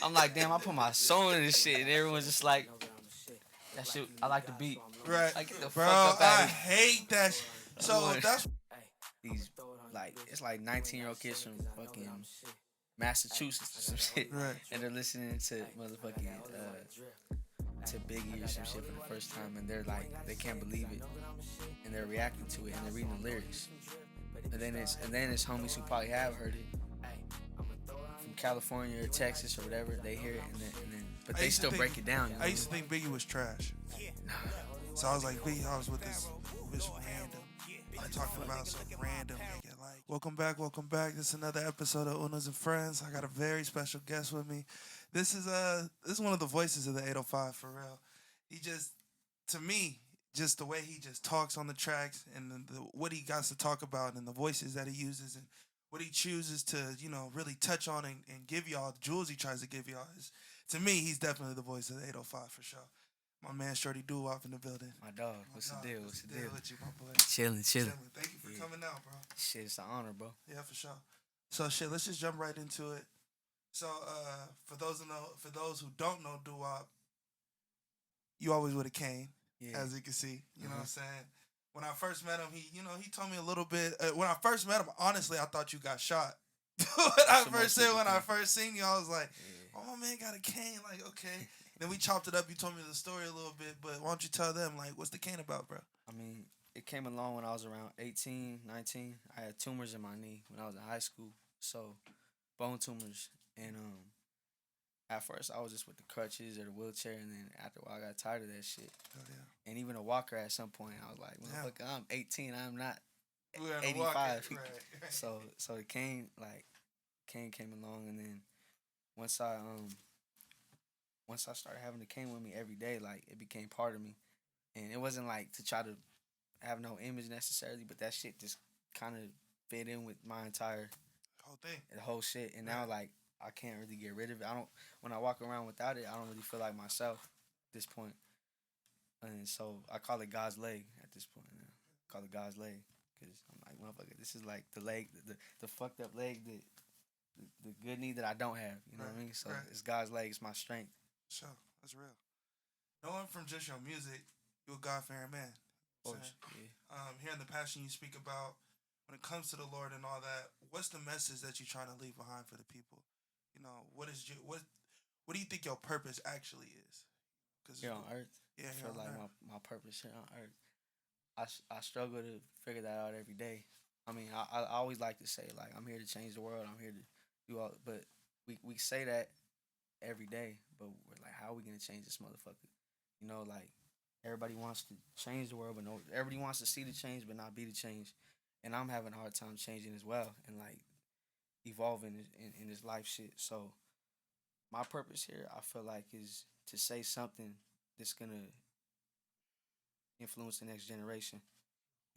I'm like, damn, I put my soul in this shit, and everyone's just like, that shit. I like the beat. Right, Like get the bro. fuck up out I of hate that. So here. that's These like it's like 19-year-old kids from fucking Massachusetts or some shit, right. and they're listening to motherfucking to Biggie or some shit for the first time, and they're like they can't believe it, and they're reacting to it, and they're reading the lyrics, and then it's homies who probably have heard it from California or Texas or whatever. They hear it, and then but they still break it down. You know I what used to think Biggie was trash. So I was like, Biggie, I was with this random. I'm talking about some random nigga. Like, welcome back, welcome back. This is another episode of Unos and Friends. I got a very special guest with me. This is one of the voices of the 805 for real. He just, to me, just the way he just talks on the tracks and what he got to talk about and the voices that he uses and what he chooses to, really touch on and give y'all, the jewels he tries to give y'all. To me, he's definitely the voice of the 805 for sure. My man Shorty DuWop in the building. My dog, what's the deal? What's the deal? With you, my boy? Chilling. Thank you for coming out, bro. Shit, it's an honor, bro. Yeah, for sure. So shit, let's just jump right into it. So for those who don't know DuWop, you always with a cane, as you can see. You know what I'm saying? When I first met him, he told me a little bit. When I first met him, honestly, I thought you got shot. When I first seen you, I was like, "Oh, my man got a cane." Like, okay. Then we chopped it up. You told me the story a little bit, but why don't you tell them, like, what's the cane about, bro? I mean, it came along when I was around 18, 19. I had tumors in my knee when I was in high school, so bone tumors. And at first I was just with the crutches or the wheelchair, and then after a while I got tired of that shit. Oh, yeah. And even a walker at some point, I was like, motherfucker, I'm 18, I'm not We're 85. Right. So the cane came along, and then once I started having the cane with me every day, like it became part of me. And it wasn't like to try to have no image necessarily, but that shit just kind of fit in with my entire whole thing, the whole shit. And now like I can't really get rid of it. When I walk around without it, I don't really feel like myself at this point. And so I call it God's leg at this point. Now. I call it God's leg because I'm like, motherfucker, this is like the leg, the fucked up leg that the good knee that I don't have. You know what I mean? So it's God's leg. It's my strength. Sure, that's real. Knowing from just your music, you're a God-fearing man. Of course, yeah. Hearing the passion you speak about when it comes to the Lord and all that, what's the message that you're trying to leave behind for the people? What do you think your purpose actually is? Here on earth, yeah, I feel like my purpose here on earth. I struggle to figure that out every day. I mean, I always like to say like I'm here to change the world. I'm here to do all, but we say that every day, but we're like, how are we gonna change this motherfucker? Like everybody wants to change the world, but no, everybody wants to see the change, but not be the change. And I'm having a hard time changing as well, and like evolving in this life shit. So my purpose here, I feel like, is to say something that's gonna influence the next generation.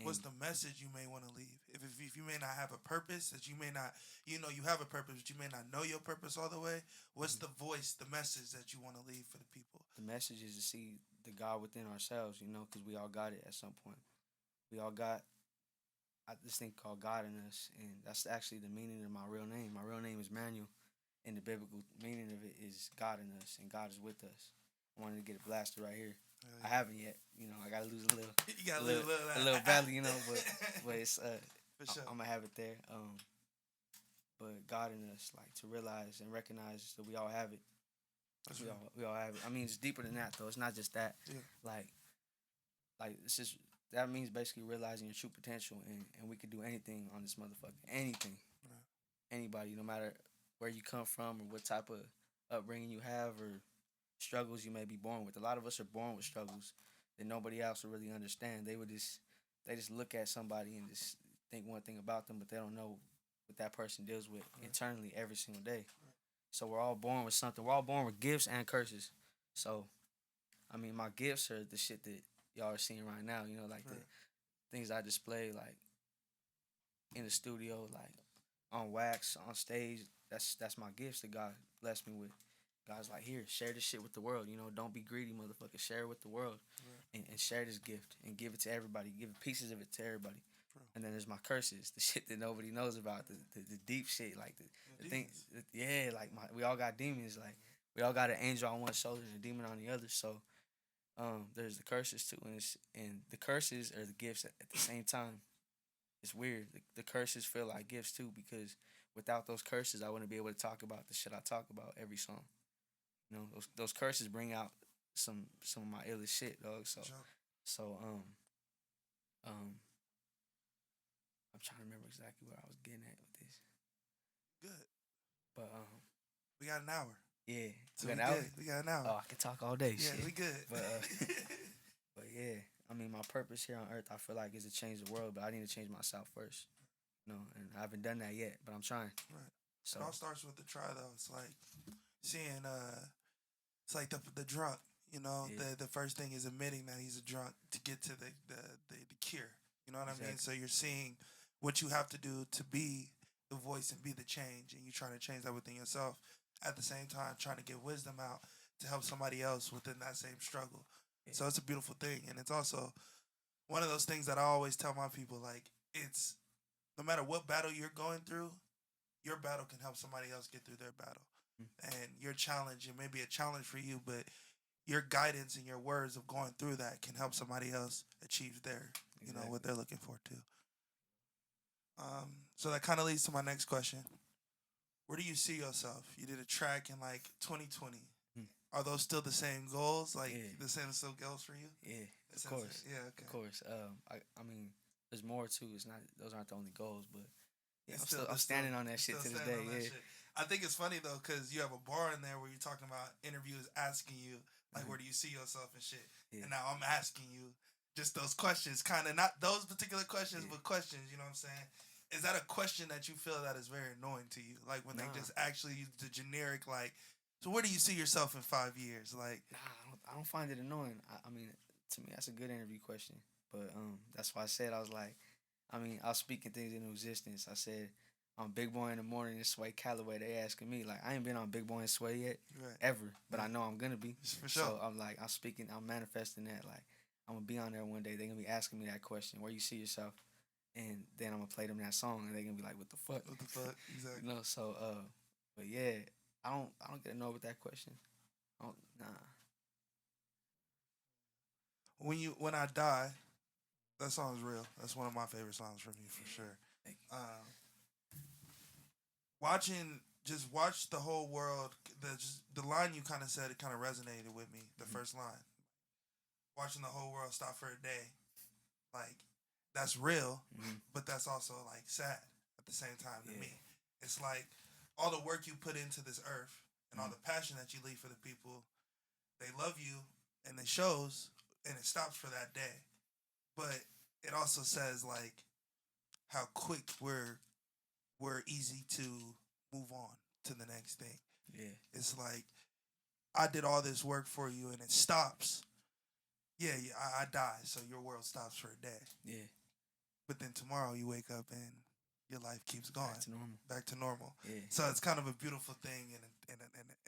What's the message you may want to leave? If you may not have a purpose, that you may not, you have a purpose, but you may not know your purpose all the way. What's the voice, the message that you want to leave for the people? The message is to see the God within ourselves, because we all got it at some point. We all got this thing called God in us, and that's actually the meaning of my real name. My real name is Manuel, and the biblical meaning of it is God in us, and God is with us. I wanted to get it blasted right here. Yeah. I haven't yet. I gotta lose a little. You got a little belly, but it's for sure. I'm gonna have it there. But God in us, like to realize and recognize that we all have it. We all have it. I mean, it's deeper than that though. It's not just that. Yeah. Like it's just that means basically realizing your true potential, and we could do anything on this motherfucker. Anything. Yeah. Anybody, no matter where you come from or what type of upbringing you have or struggles you may be born with. A lot of us are born with struggles that nobody else will really understand. They just look at somebody and just think one thing about them, but they don't know what that person deals with internally every single day. So we're all born with something. We're all born with gifts and curses. So, I mean, my gifts are the shit that y'all are seeing right now. Like the things I display, like in the studio, like on wax, on stage. That's my gifts that God blessed me with. God's like, here, share this shit with the world. Don't be greedy, motherfucker. Share it with the world, and share this gift and give it to everybody. Give pieces of it to everybody. And then there's my curses, the shit that nobody knows about, the deep shit, like the things. Like we all got demons. Like we all got an angel on one shoulder and a demon on the other. So there's the curses too, and the curses are the gifts at the same time. It's weird. The curses feel like gifts too, because without those curses, I wouldn't be able to talk about the shit I talk about every song. You know, those curses bring out some of my illest shit, dog. So um I'm trying to remember exactly what I was getting at with this. Good. But we got an hour. Yeah. So we got an hour. We got an hour. Oh, I can talk all day. Yeah, shit. we good. But yeah, I mean, my purpose here on earth, I feel like, is to change the world, but I need to change myself first. You know, and I haven't done that yet, but I'm trying. Right. So it all starts with the try, though. It's like seeing, it's like the drunk. You know, the first thing is admitting that he's a drunk to get to the cure. You know what I mean? So you're seeing what you have to do to be the voice and be the change, and you're trying to change that within yourself. At the same time, trying to get wisdom out to help somebody else within that same struggle. Yeah. So it's a beautiful thing, and it's also one of those things that I always tell my people, like, it's no matter what battle you're going through, your battle can help somebody else get through their battle. And your challenge, it may be a challenge for you, but your guidance and your words of going through that can help somebody else achieve their, you know, what they're looking for too. So that kind of leads to my next question. Where do you see yourself? You did a track in like 2020. Are those still the same goals? Like the same still goals for you? Yeah, of course. Yeah, okay. Of course. I mean, there's more too. It's not; those aren't the only goals, but yeah, I'm standing on that shit to this day. Yeah. I think it's funny though, because you have a bar in there where you're talking about interviewers asking you like, where do you see yourself and shit. Yeah. And now I'm asking you just those questions, kind of not those particular questions, but questions. You know what I'm saying? Is that a question that you feel that is very annoying to you? Like when they just actually use the generic, like, so where do you see yourself in 5 years? Like, I don't find it annoying. I mean, to me, that's a good interview question. But that's why I said, I was like, I mean, I was speaking things into existence. I said, on Big Boy in the Morning and Sway Calloway, they asking me, like, I ain't been on Big Boy and Sway yet, ever, but I know I'm gonna be. For sure. So I'm like, I'm manifesting that. Like, I'm gonna be on there one day. They're gonna be asking me that question, where you see yourself? And then I'm gonna play them that song, and they're gonna be like, "What the fuck?" What the fuck? Exactly. You know. So, but yeah, I don't get annoyed with that question. Nah. When I die, that song's real. That's one of my favorite songs from you for sure. Watch the whole world. The line you kind of said, it kind of resonated with me. The first line, watching the whole world stop for a day, like. That's real, but that's also like sad at the same time to me. It's like all the work you put into this earth and all the passion that you leave for the people, they love you and it shows and it stops for that day. But it also says like how quick we're easy to move on to the next thing. Yeah. It's like I did all this work for you and it stops. Yeah, I die, so your world stops for a day. Yeah. But then tomorrow you wake up and your life keeps going. Back to normal. Yeah. So it's kind of a beautiful thing and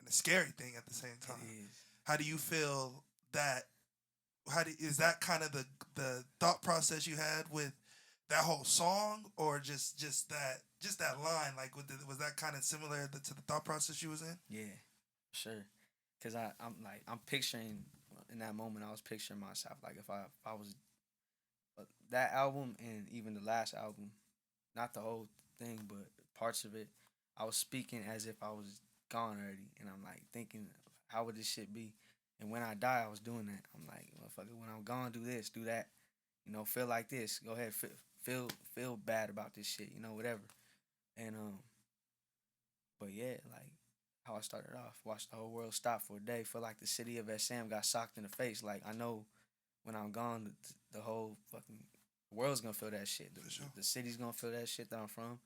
a scary thing at the same time. It is. How do you feel that? Is that kind of the thought process you had with that whole song, or just that line? Like, was that kind of similar to the thought process you was in? Yeah, sure. Cause I'm picturing in that moment. I was picturing myself like if I was. That album and even the last album, not the whole thing, but parts of it, I was speaking as if I was gone already. And I'm like thinking, how would this shit be? And when I die, I was doing that. I'm like, motherfucker, when I'm gone, do this, do that. You know, feel like this. Go ahead, feel bad about this shit, you know, whatever. And, but yeah, like how I started off, watch the whole world stop for a day, feel like the city of SM got socked in the face. Like, I know when I'm gone, the whole fucking world's gonna feel that shit. The city's gonna feel that shit that I'm from.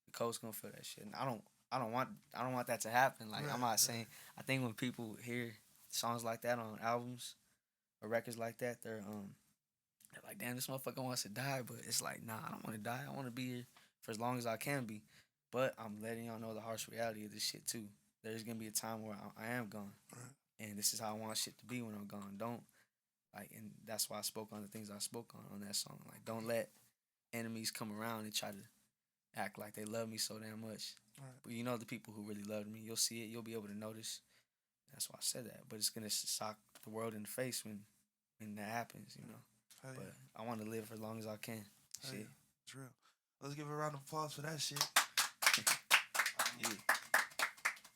The coast's gonna feel that shit. And I don't want that to happen. Like I'm not saying. I think when people hear songs like that on albums or records like that, they're like, damn, this motherfucker wants to die. But it's like, nah, I don't want to die. I want to be here for as long as I can be. But I'm letting y'all know the harsh reality of this shit too. There's gonna be a time where I am gone, and this is how I want shit to be when I'm gone. Don't. Like, and that's why I spoke on the things I spoke on that song. Like, don't let enemies come around and try to act like they love me so damn much. But you know the people who really loved me, you'll see it. You'll be able to notice That's why I said that. But it's gonna sock the world in the face when that happens, you know. Hell But yeah. I want to live for as long as I can. Hell Shit. yeah. It's real. Let's give a round of applause for that shit. Yeah.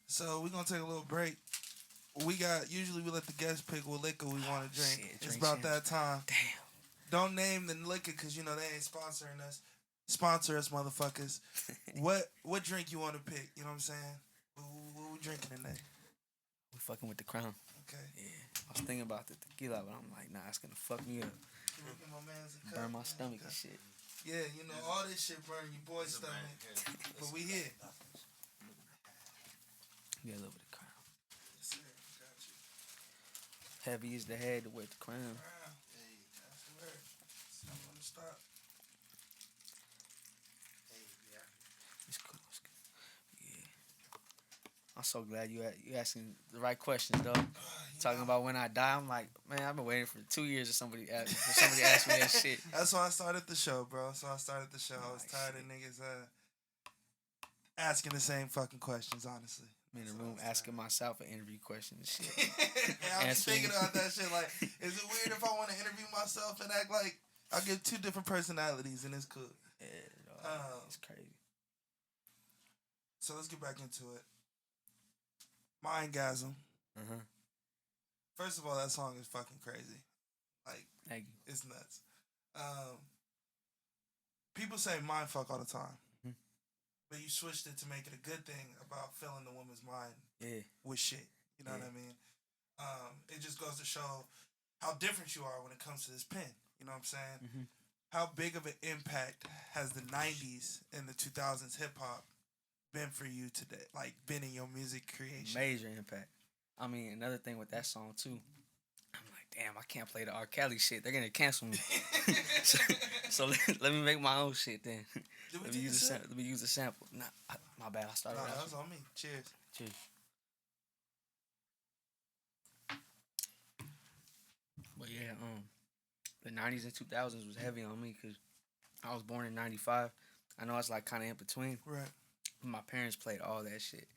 So we're gonna take a little break. Usually we let the guests pick what liquor we want to drink. Shit, It's drink about champs. that time. Damn. Don't name the liquor because you know they ain't sponsoring us. Sponsor us, motherfuckers. What drink you want to pick? You know what I'm saying? What we drinking today? We fucking with the crown. Okay. Yeah. I was thinking about the tequila, but I'm like, nah, it's gonna fuck me up. Give my man's a cup. Burn my stomach and shit. Yeah, you know all this shit burn your boy's stomach. But we here. Yeah, a little bit of crown. Yes, sir. Got you. Heavy is the head with the crown. Wow. Hey, that's the word. So I'm gonna stop. It's cool. It's cool. Yeah. I'm so glad you asking the right questions though. Talking about when I die, I'm like, man, I've been waiting for 2 years for somebody to ask me that shit. That's why I started the show, bro. So I started the show. I was tired of niggas asking the same fucking questions, honestly. I'm in the room asking myself an interview question and shit. And I was thinking about that shit. Like, is it weird if I want to interview myself and act like I give two different personalities and it's cool? Yeah, it's crazy. So let's get back into it. Mindgasm. First of all, that song is fucking crazy. Like, Thank you. it's nuts. People say mindfuck all the time. But you switched it to make it a good thing about filling the woman's mind with shit. You know what I mean? It just goes to show how different you are when it comes to this pen. You know what I'm saying? How big of an impact has the 90s and the 2000s hip hop been for you today? Like, been in your music creation? Major impact. I mean, another thing with that song, too, I'm like, damn, I can't play the R. Kelly shit. They're going to cancel me. so let me make my own shit then. Let me use a sample. Nah, my bad. I started. Nah, that was on me. Cheers. Cheers. But yeah, the 90s and 2000s was heavy on me because I was born in 95. I know it's like kind of in between. Right. My parents played all that shit.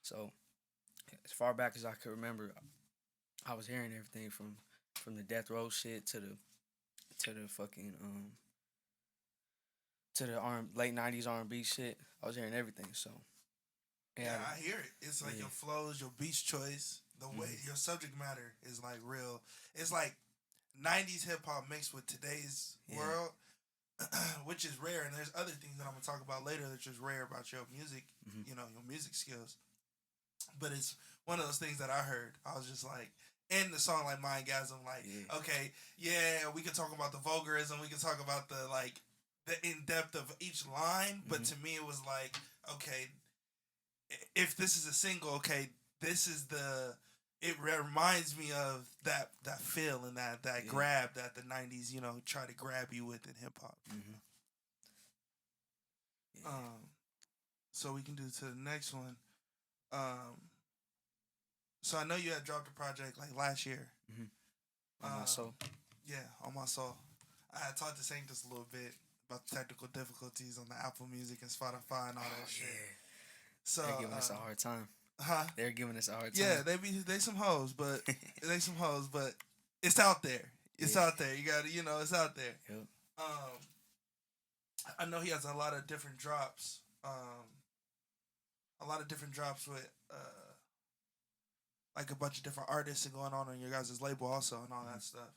So as far back as I could remember, I was hearing everything from the death row shit to the fucking to the late 90s R&B shit. I was hearing everything. So yeah, I hear it. It's like your flows, your beach choice, the way your subject matter is like real. It's like 90s hip hop mixed with today's world, which is rare. And there's other things that I'm gonna talk about later that's just rare about your music, you know, your music skills. But it's one of those things that I heard. I was just like, in the song like Mindgasm, like, okay, yeah, we can talk about the vulgarism, we can talk about the in depth of each line, but to me it was like, okay, if this is a single, okay, this is it reminds me of that feel and that grab that the 90s, you know, try to grab you with in hip hop. So we can do to the next one. So I know you had dropped a project like last year. On My Soul. Yeah, On My Soul. I had talked to Saint just a little bit about the technical difficulties on the Apple Music and Spotify and all that shit. So they're giving us a hard time. They're giving us a hard time. Yeah, they some hoes, but it's out there. It's out there. You gotta, you know, it's out there. Yep. I know he has a lot of different drops. With like a bunch of different artists and going on your guys' label also and all that stuff.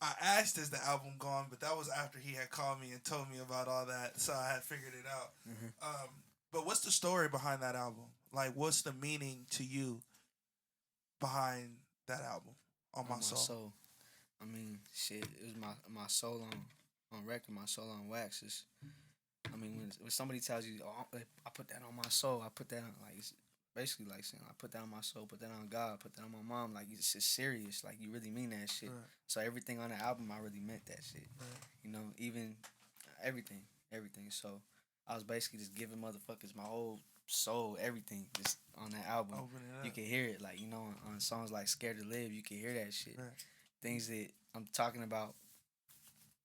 I asked, is the album gone? But that was after he had called me and told me about all that, so I had figured it out. But what's the story behind that album? Like, what's the meaning to you behind that album, On My Soul? I mean, shit, it was my soul on record, my soul on wax. I mean, when somebody tells you, oh, I put that on my soul, I put that on, like, it's basically like saying, I put that on my soul, put that on God, put that on my mom. Like, it's just serious. Like, you really mean that shit. Right. So everything on the album, I really meant that shit. Right. You know, even everything. So I was basically just giving motherfuckers my whole soul, everything, just on that album. You can hear it, like, you know, on songs like Scared to Live, you can hear that shit. Right. Things that I'm talking about,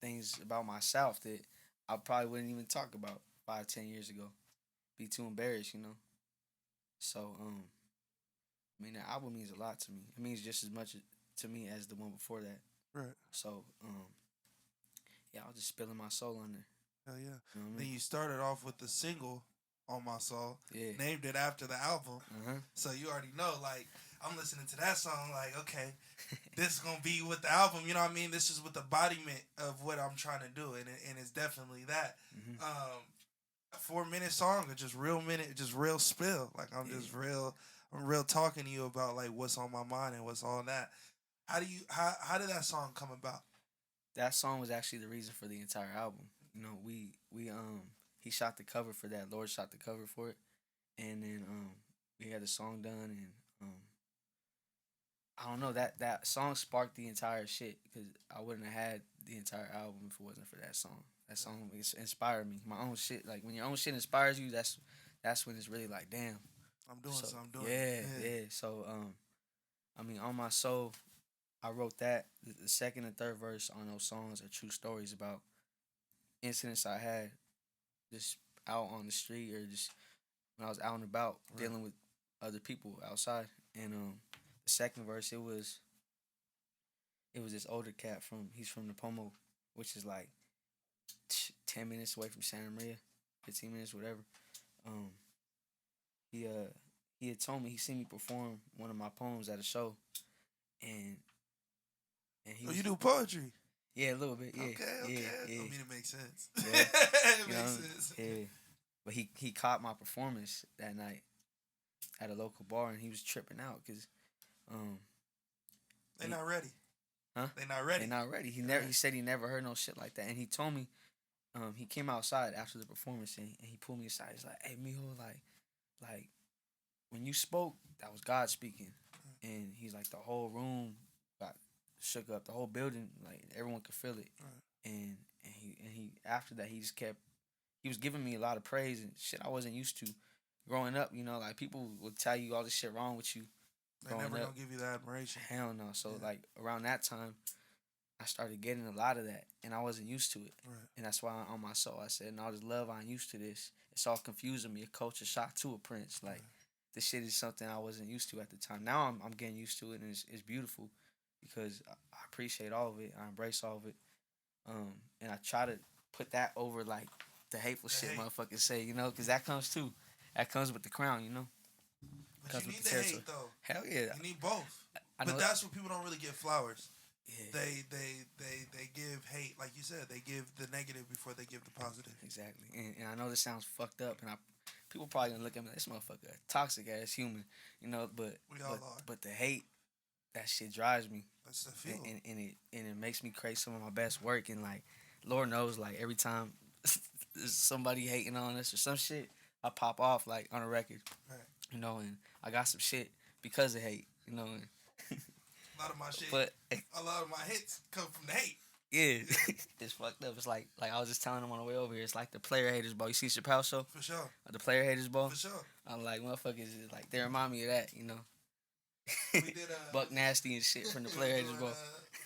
things about myself that I probably wouldn't even talk about 5-10 years ago. Be too embarrassed, you know. So I mean, the album means a lot to me. It means just as much to me as the one before that. Right. So yeah, I was just spilling my soul on there. Hell yeah. You know what I Then mean? you started off with the single On My Soul, Yeah. named it after the album. Uh-huh. So you already know, like, I'm listening to that song, like, okay, this is going to be what the album, you know what I mean? This is what the embodiment of what I'm trying to do, and it's definitely that. Mm-hmm. A 4-minute song, or just real spill. Like, I'm real talking to you about, like, what's on my mind and what's all that. How did that song come about? That song was actually the reason for the entire album. You know, he shot the cover for that. Lord shot the cover for it, and then we had the song done, and I don't know, that song sparked the entire shit because I wouldn't have had the entire album if it wasn't for that song. That song inspired me. My own shit, like when your own shit inspires you, that's when it's really like, damn, I'm doing so, something. I'm doing yeah. So I mean, On My Soul, I wrote that. The second and third verse on those songs are true stories about incidents I had just out on the street or just when I was out and about dealing with other people outside. And the second verse, it was this older cat he's from Napomo, which is like 10 minutes away from Santa Maria, 15 minutes, whatever. Um, he had told me he seen me perform one of my poems at a show, and he. Oh, you do poetry? Yeah, a little bit. Yeah. Okay. Yeah. I mean, it makes sense. Yeah. It makes sense. Yeah. But he caught my performance that night at a local bar, and he was tripping out because They not ready. Huh? They not ready. They not ready. He said he never heard no shit like that, and he told me he came outside after the performance and he pulled me aside. He's like, "Hey, mijo, like when you spoke, that was God speaking," and he's like, the whole room got shook up, the whole building, like everyone could feel it, and he after that he was giving me a lot of praise and shit I wasn't used to growing up. You know, like people would tell you all this shit wrong with you. They never gonna give you that admiration. Hell no. So like around that time, I started getting a lot of that, and I wasn't used to it. And that's why On My Soul I said, "And all this love, I ain't used to this. It's all confusing me. A culture shock to a prince. Like this shit is something I wasn't used to at the time. Now I'm getting used to it, and it's beautiful because I appreciate all of it. I embrace all of it. And I try to put that over like the hateful shit motherfuckers say, you know, because that comes too. That comes with the crown, you know." But you need the hate though. Hell yeah. You need both. But that's what people don't really give flowers. Yeah. They give hate, like you said. They give the negative before they give the positive. Exactly. And I know this sounds fucked up, and people probably gonna look at me like, this motherfucker a toxic ass human, you know. But we all are. But the hate, that shit drives me. That's the feel. And it makes me create some of my best work. And like, Lord knows, like every time there's somebody hating on us or some shit, I pop off like on a record. Right. You know, and I got some shit because of hate, you know. And a lot of my shit, but a lot of my hits come from the hate. Yeah, it's fucked up. It's like I was just telling them on the way over here. It's like the player haters, bro. You see Chappelle show? For sure. The player haters, bro. For sure. I'm like, motherfuckers, like they remind me of that, you know. We did Buck Nasty and shit from the player haters, bro.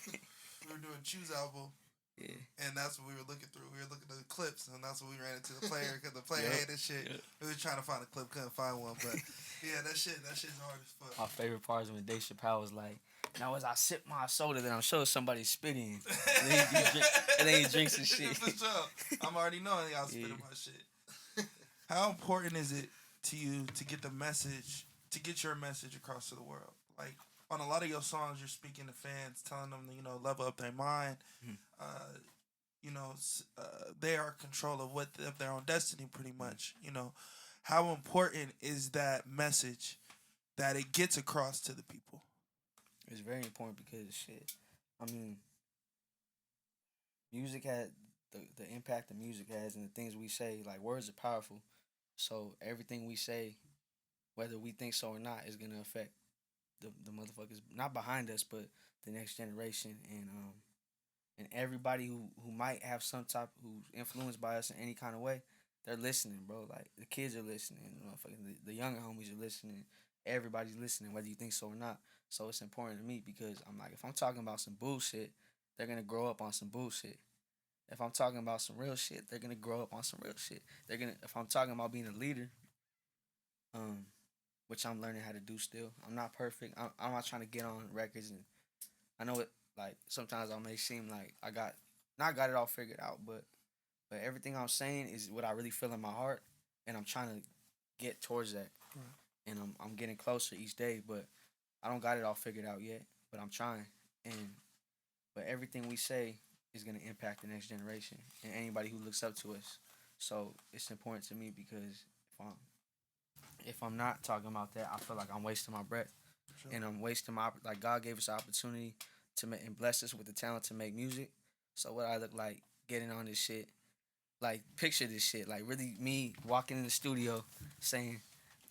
We were doing Choose album. Yeah. And that's what we were looking through. We were looking at the clips, and that's what we ran into the player because the player hated shit. Yep. We were trying to find a clip, couldn't find one, but yeah, that shit's hard as fuck. My favorite part is when Dave Chappelle was like, "Now as I sip my soda, then I'm sure somebody spitting," and then he drinks and shit. For sure. I'm already knowing y'all spitting my shit. How important is it to you to get your message across to the world? Like on a lot of your songs, you're speaking to fans, telling them to, level up their mind. They are in control of their own destiny, pretty much. How important is that message that it gets across to the people? It's very important because shit. I mean, music had the impact that music has, and the things we say. Like words are powerful, so everything we say, whether we think so or not, is gonna affect the motherfuckers not behind us, but the next generation, and everybody who might have some type who's influenced by us in any kind of way. They're listening, bro. Like the kids are listening, the younger homies are listening. Everybody's listening, whether you think so or not. So it's important to me because I'm like, if I'm talking about some bullshit, they're gonna grow up on some bullshit. If I'm talking about some real shit, they're gonna grow up on some real shit. If I'm talking about being a leader, which I'm learning how to do still. I'm not perfect. I'm not trying to get on records, and I know it. Like sometimes I may seem like I got it all figured out, but everything I'm saying is what I really feel in my heart, and I'm trying to get towards that, and I'm getting closer each day. But I don't got it all figured out yet, but I'm trying, and but everything we say is gonna impact the next generation and anybody who looks up to us. So it's important to me because if I'm if I'm not talking about that, I feel like I'm wasting my breath, and I'm wasting my like God gave us the opportunity to make and bless us with the talent to make music. So what I look like getting on this shit, like picture this shit, like really me walking in the studio saying,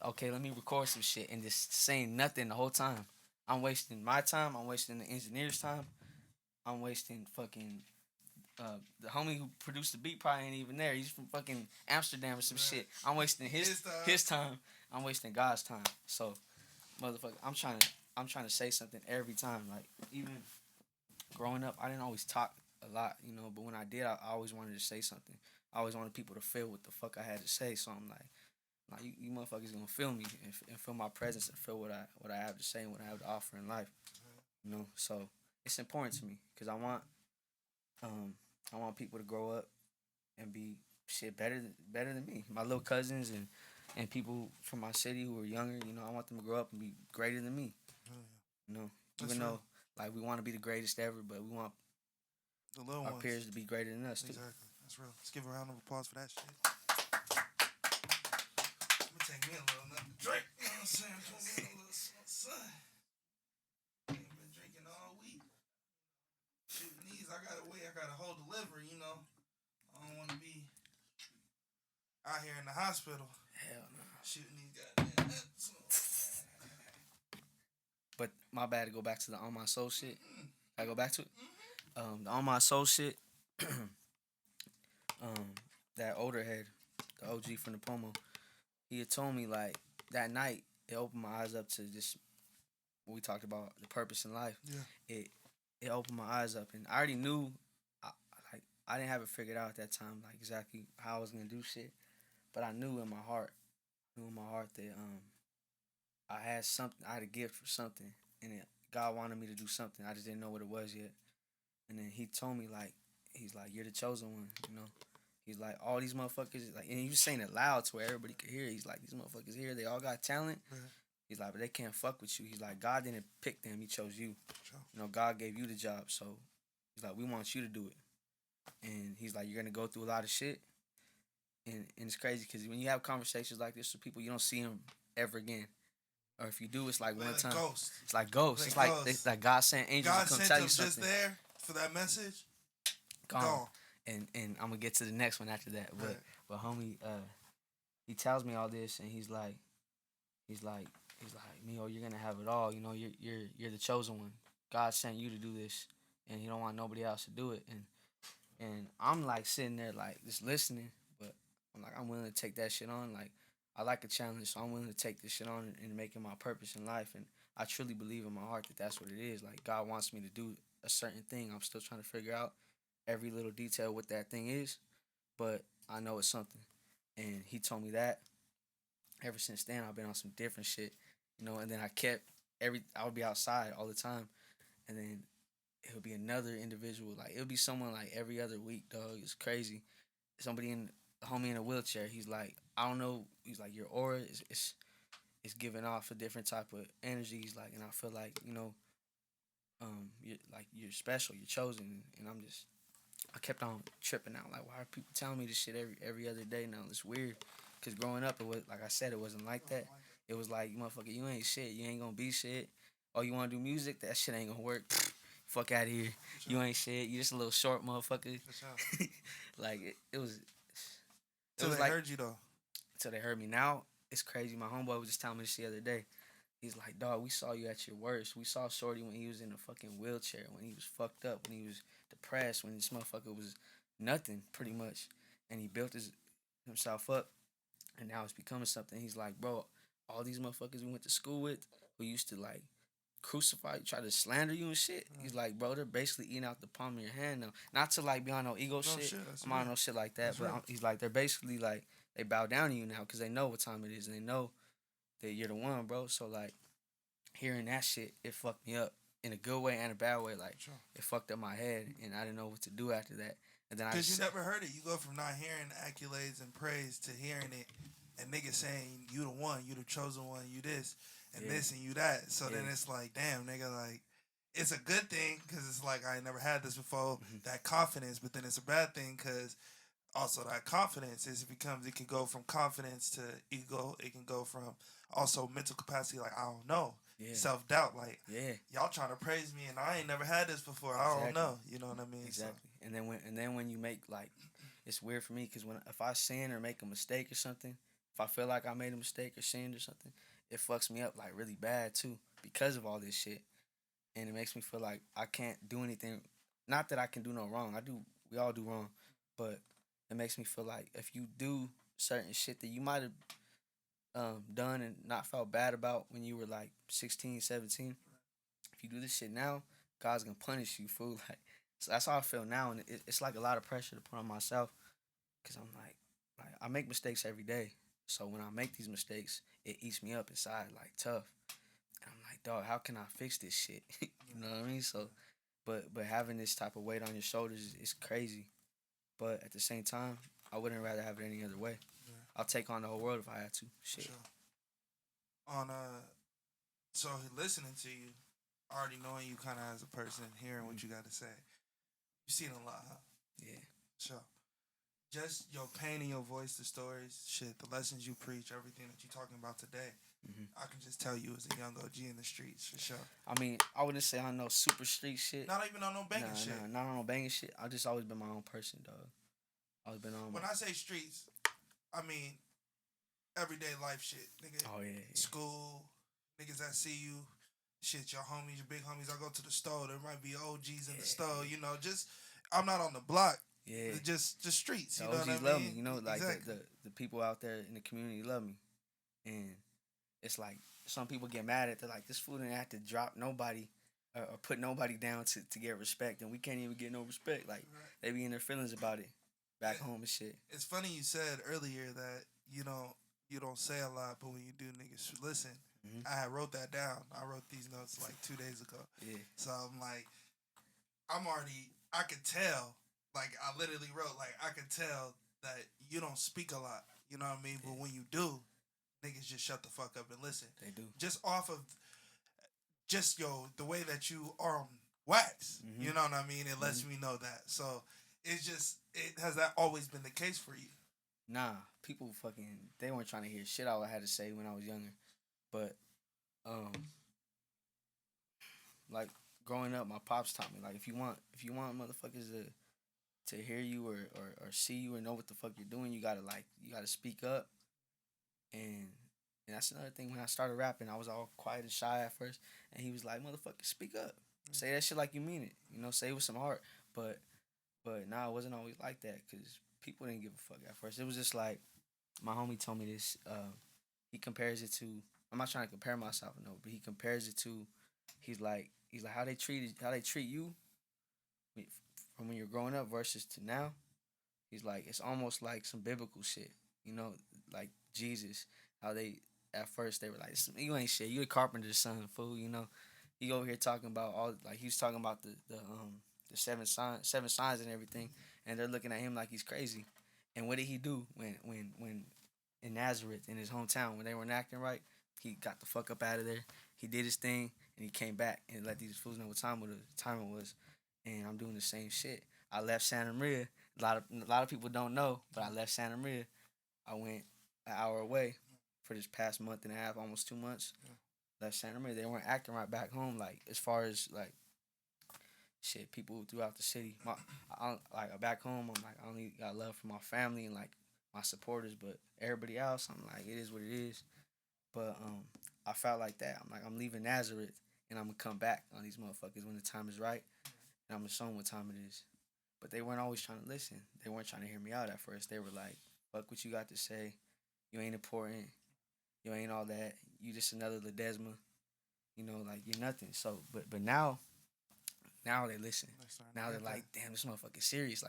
okay, let me record some shit and just saying nothing the whole time. I'm wasting my time. I'm wasting the engineer's time. I'm wasting fucking the homie who produced the beat probably ain't even there. He's from fucking Amsterdam or some shit. I'm wasting his time. I'm wasting God's time. So, motherfucker, I'm trying to say something every time. Like even growing up, I didn't always talk a lot, But when I did, I always wanted to say something. I always wanted people to feel what the fuck I had to say. So I'm like you motherfuckers gonna feel me and feel my presence and feel what I have to say and what I have to offer in life. So it's important to me because I want people to grow up and be shit better than me. My little cousins and people from my city who are younger, I want them to grow up and be greater than me. Even though like we want to be the greatest ever, but we want the little our ones. peers to be greater than us too. Exactly, that's real. Let's give a round of applause for that shit. Let me take me a little nothing to drink. You know what I'm saying? Put me a little sun. I ain't been drinking all week. Shooting these, I gotta hold the liver, I don't want to be out here in the hospital. Hell no. Shooting these goddamn nuts. But my bad to go back to the On My Soul shit. I go back to it. The On My Soul shit. That older head, the OG from the Pomo, he had told me like that night it opened my eyes up to just what we talked about, the purpose in life. Yeah. It opened my eyes up, and I already knew. I didn't have it figured out at that time, like exactly how I was gonna do shit, but I knew in my heart that I had something, I had a gift for something, and God wanted me to do something. I just didn't know what it was yet. And then he told me like, he's like, you're the chosen one, He's like, all these motherfuckers, like, and he was saying it loud to where everybody could hear. He's like, these motherfuckers here, they all got talent. Mm-hmm. He's like, but they can't fuck with you. He's like, God didn't pick them, he chose you. Sure. God gave you the job, so he's like, we want you to do it. And he's like, you're gonna go through a lot of shit. And it's crazy because when you have conversations like this with people, you don't see them ever again. Or if you do, it's like one time. Ghost. It's like ghosts. It's like God sent angels to come tell you something. Just there for that message. Gone. And I'm gonna get to the next one after that. But homie, he tells me all this, and he's like, Mio, you're gonna have it all. You're the chosen one. God sent you to do this, and He don't want nobody else to do it. And I'm like sitting there like just listening, but I'm like I'm willing to take that shit on. Like I like a challenge, so I'm willing to take this shit on and make it my purpose in life. And I truly believe in my heart that that's what it is. Like God wants me to do a certain thing. I'm still trying to figure out every little detail what that thing is, but I know it's something. And he told me that. Ever since then, I've been on some different shit, and then I would be outside all the time, and then it would be another individual, like, it would be someone, like, every other week, dog. It's crazy. Somebody a homie in a wheelchair, he's like, I don't know, he's like, your aura is giving off a different type of energy. He's like, and I feel like, you're special, you're chosen, and I kept on tripping out. Like, why are people telling me this shit every other day now? It's weird. Because growing up, it was, like I said, it wasn't like that. It was like, motherfucker, you ain't shit. You ain't gonna be shit. Oh, you wanna do music? That shit ain't gonna work. Fuck out of here. Sure. You ain't shit. You just a little short motherfucker. Sure. Like, it was... Till they heard you, though. Till they heard me. Now, it's crazy. My homeboy was just telling me this the other day. He's like, dog, we saw you at your worst. We saw Shorty when he was in a fucking wheelchair, when he was fucked up, when he was depressed, when this motherfucker was nothing, pretty much. And he built himself up, and now it's becoming something. He's like, bro, all these motherfuckers we went to school with who used to, like, crucify you, try to slander you and shit. He's like, bro, they're basically eating out the palm of your hand now. Not to, like, be on no ego shit. I'm on no shit like that. But he's like, they're basically, like, they bow down to you now because they know what time it is, and they know that you're the one, bro. So like hearing that shit, it fucked me up in a good way and a bad way. Like it fucked up my head, and I didn't know what to do after that. And then because you never heard it. You go from not hearing accolades and praise to hearing it, and niggas saying you the one, you the chosen one, you this and this and you that. So then it's like, damn, nigga, like it's a good thing because it's like I ain't never had this before. That confidence, but then it's a bad thing because also that confidence it can go from confidence to ego. It can go from also mental capacity. Like I don't know. Self doubt, like y'all trying to praise me, and I ain't never had this before. I don't know, you know what I mean? Exactly. So. And then when you make like, it's weird for me because if I sin or make a mistake or something, if I feel like I made a mistake or sinned or something, it fucks me up like really bad too because of all this shit, and it makes me feel like I can't do anything. Not that I can do no wrong. We all do wrong, but it makes me feel like if you do certain shit that you might have done and not felt bad about when you were like 16, 17. If you do this shit now, God's gonna punish you, fool. Like, so that's how I feel now, and it's like a lot of pressure to put on myself, cause I'm like I make mistakes every day. So when I make these mistakes, it eats me up inside like tough. And I'm like, dog, how can I fix this shit? You know what I mean? So, but having this type of weight on your shoulders is crazy. But at the same time, I wouldn't rather have it any other way. I'll take on the whole world if I had to. Shit. Sure. So listening to you, already knowing you kind of as a person, hearing what you got to say, you seen a lot, huh? Yeah. Sure. Just your pain in your voice, the stories, shit, the lessons you preach, everything that you're talking about today. I can just tell you as a young OG in the streets, for sure. I mean, I wouldn't say I know super street shit. Not even on no banging shit. Nah, not on no banging shit. I just always been my own person, dog. Always been on. When I say streets, I mean everyday life shit, nigga. Oh, yeah. School, niggas that see you, shit, your homies, your big homies. I go to the store, there might be OGs in the store, you know, just, I'm not on the block. Yeah. Just streets, the you know OGs what I mean? love me, you know, like exactly. the people out there in the community love me. And it's like, some people get mad at, they're like, this fool didn't have to drop nobody or put nobody down to get respect, and we can't even get no respect. Like, they be in their feelings about it back home and shit. It's funny you said earlier that, you don't say a lot, but when you do, niggas should listen. I had wrote that down. I wrote these notes like 2 days ago. Yeah. So I'm like, I could tell, like, I literally wrote, like, I could tell that you don't speak a lot. You know what I mean? Yeah. But when you do, niggas just shut the fuck up and listen. They do. Just off of just, the way that you are on wax. You know what I mean? It lets me know that. So has that always been the case for you? Nah, people they weren't trying to hear shit I had to say when I was younger. But, like, growing up, my pops taught me, like, if you want motherfuckers to hear you or see you or know what the fuck you're doing, you gotta speak up. And that's another thing. When I started rapping, I was all quiet and shy at first, and he was like, motherfucker, speak up. Say that shit like you mean it. You know, say it with some heart. But nah, it wasn't always like that, because people didn't give a fuck at first. It was just like, my homie told me this, he compares it to, I'm not trying to compare myself, no, but he compares it to, he's like how they treat you from when you're growing up versus to now. He's like, it's almost like some biblical shit, you know, like Jesus, how at first they were like, you ain't shit, you the carpenter's son, fool, you know. He over here talking about he was talking about the seven signs and everything, and they're looking at him like he's crazy. And what did he do when in Nazareth, in his hometown, when they weren't acting right? He got the fuck up out of there. He did his thing, and he came back and let these fools know what time it was. And I'm doing the same shit. I left Santa Maria. A lot of people don't know, but I left Santa Maria. I went an hour away for this past month and a half, almost 2 months. Left Santa Maria. They weren't acting right back home. Like, as far as like shit, people throughout the city. Back home, I'm like, I only got love for my family and like my supporters, but everybody else, I'm like, it is what it is. But I felt like that. I'm like, I'm leaving Nazareth, and I'm gonna come back on these motherfuckers when the time is right, and I'm gonna show them what time it is. But they weren't always trying to listen. They weren't trying to hear me out at first. They were like, fuck what you got to say. You ain't important. You ain't all that. You just another Ledesma. You know, like, you're nothing. So, but now they listen. Now they're like, damn, this motherfucker's serious.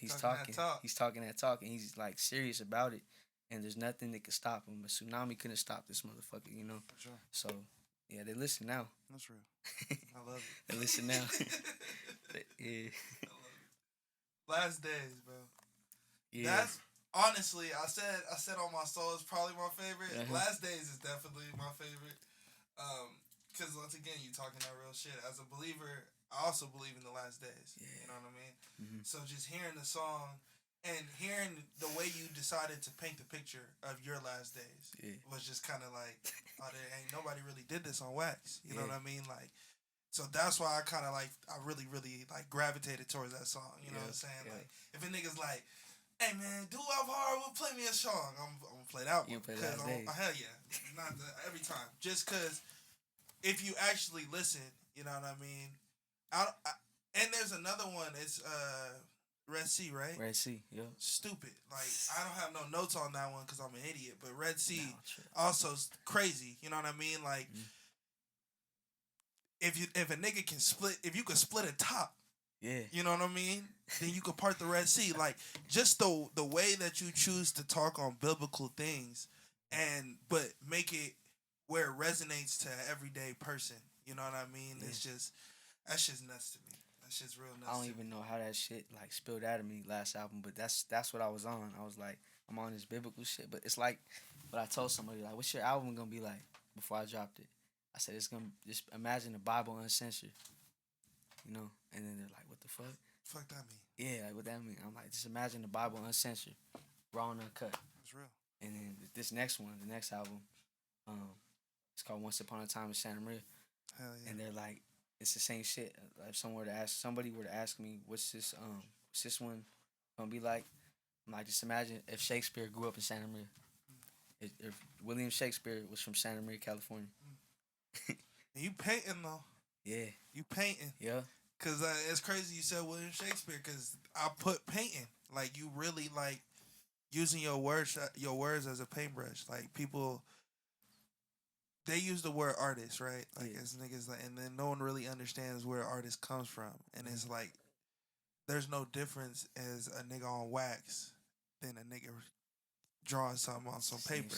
He's talking that talk, and he's like serious about it. and there's nothing that could stop him. A tsunami couldn't stop this motherfucker, you know. For sure. So yeah, they listen now. That's real. I love it. They listen now. Yeah. I love it. Last Days, bro. Yeah. That's honestly, I said on my soul is probably my favorite. Last Days is definitely my favorite. Because once again, you talking that real shit. As a believer, I also believe in the last days. Yeah. You know what I mean? Mm-hmm. So just hearing the song and hearing the way you decided to paint the picture of your last days was just kind of like, oh, there ain't nobody really did this on wax. You know what I mean? Like, so that's why I kind of like, I really, really like gravitated towards that song. You know what I'm saying? Yeah. Like, if a nigga's like, hey man, DuWop hard, will play me a song, I'm gonna play that one. You play Last Days. Hell yeah. Not every time. Just because if you actually listen, you know what I mean? And there's another one, it's Red Sea, right? Red Sea, yeah. Stupid. Like, I don't have no notes on that one because I'm an idiot, but Red Sea also crazy, you know what I mean? Like, if a nigga can split, if you could split a top, you know what I mean? Then you could part the Red Sea. Like, just the way that you choose to talk on biblical things but make it where it resonates to an everyday person. You know what I mean? Yeah. It's just, that shit's nuts to me. That shit's real nuts. I don't even know how that shit like spilled out of me last album, but that's what I was on. I was like, I'm on this biblical shit, but it's like what I told somebody, like, what's your album gonna be like before I dropped it? I said, it's gonna just imagine the Bible uncensored, you know? And then they're like, what the fuck? Fuck that mean? Yeah, like what that mean? I'm like, just imagine the Bible uncensored, raw and uncut. That's real. And then this next one, the next album, it's called Once Upon a Time in Santa Maria. Hell yeah. And they're like, it's the same shit. If somebody were to ask me, what's this one gonna be like? I'm like, just imagine if Shakespeare grew up in Santa Maria. If William Shakespeare was from Santa Maria, California. And you painting though. Yeah. You painting. Yeah. Cause it's crazy you said William Shakespeare. Cause I put painting. Like, you really like using your words as a paintbrush. Like, people, they use the word artist, right? Like, as niggas, like, and then no one really understands where artist comes from. And it's like, there's no difference as a nigga on wax than a nigga drawing something on some paper.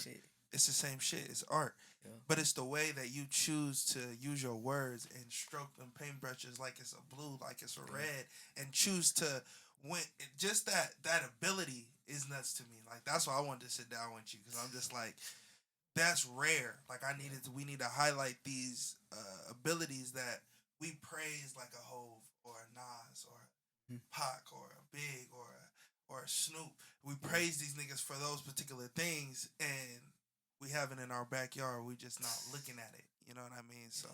It's the same shit. It's art. Yeah. But it's the way that you choose to use your words and stroke them paintbrushes like it's a blue, like it's a red, and choose to win. Just that ability is nuts to me. Like, that's why I wanted to sit down with you, because I'm just like, that's rare. Like, we need to highlight these abilities that we praise, like a Hove or a Nas or a Pac or a Big or a Snoop. We praise these niggas for those particular things, and we have it in our backyard. We just not looking at it. You know what I mean? So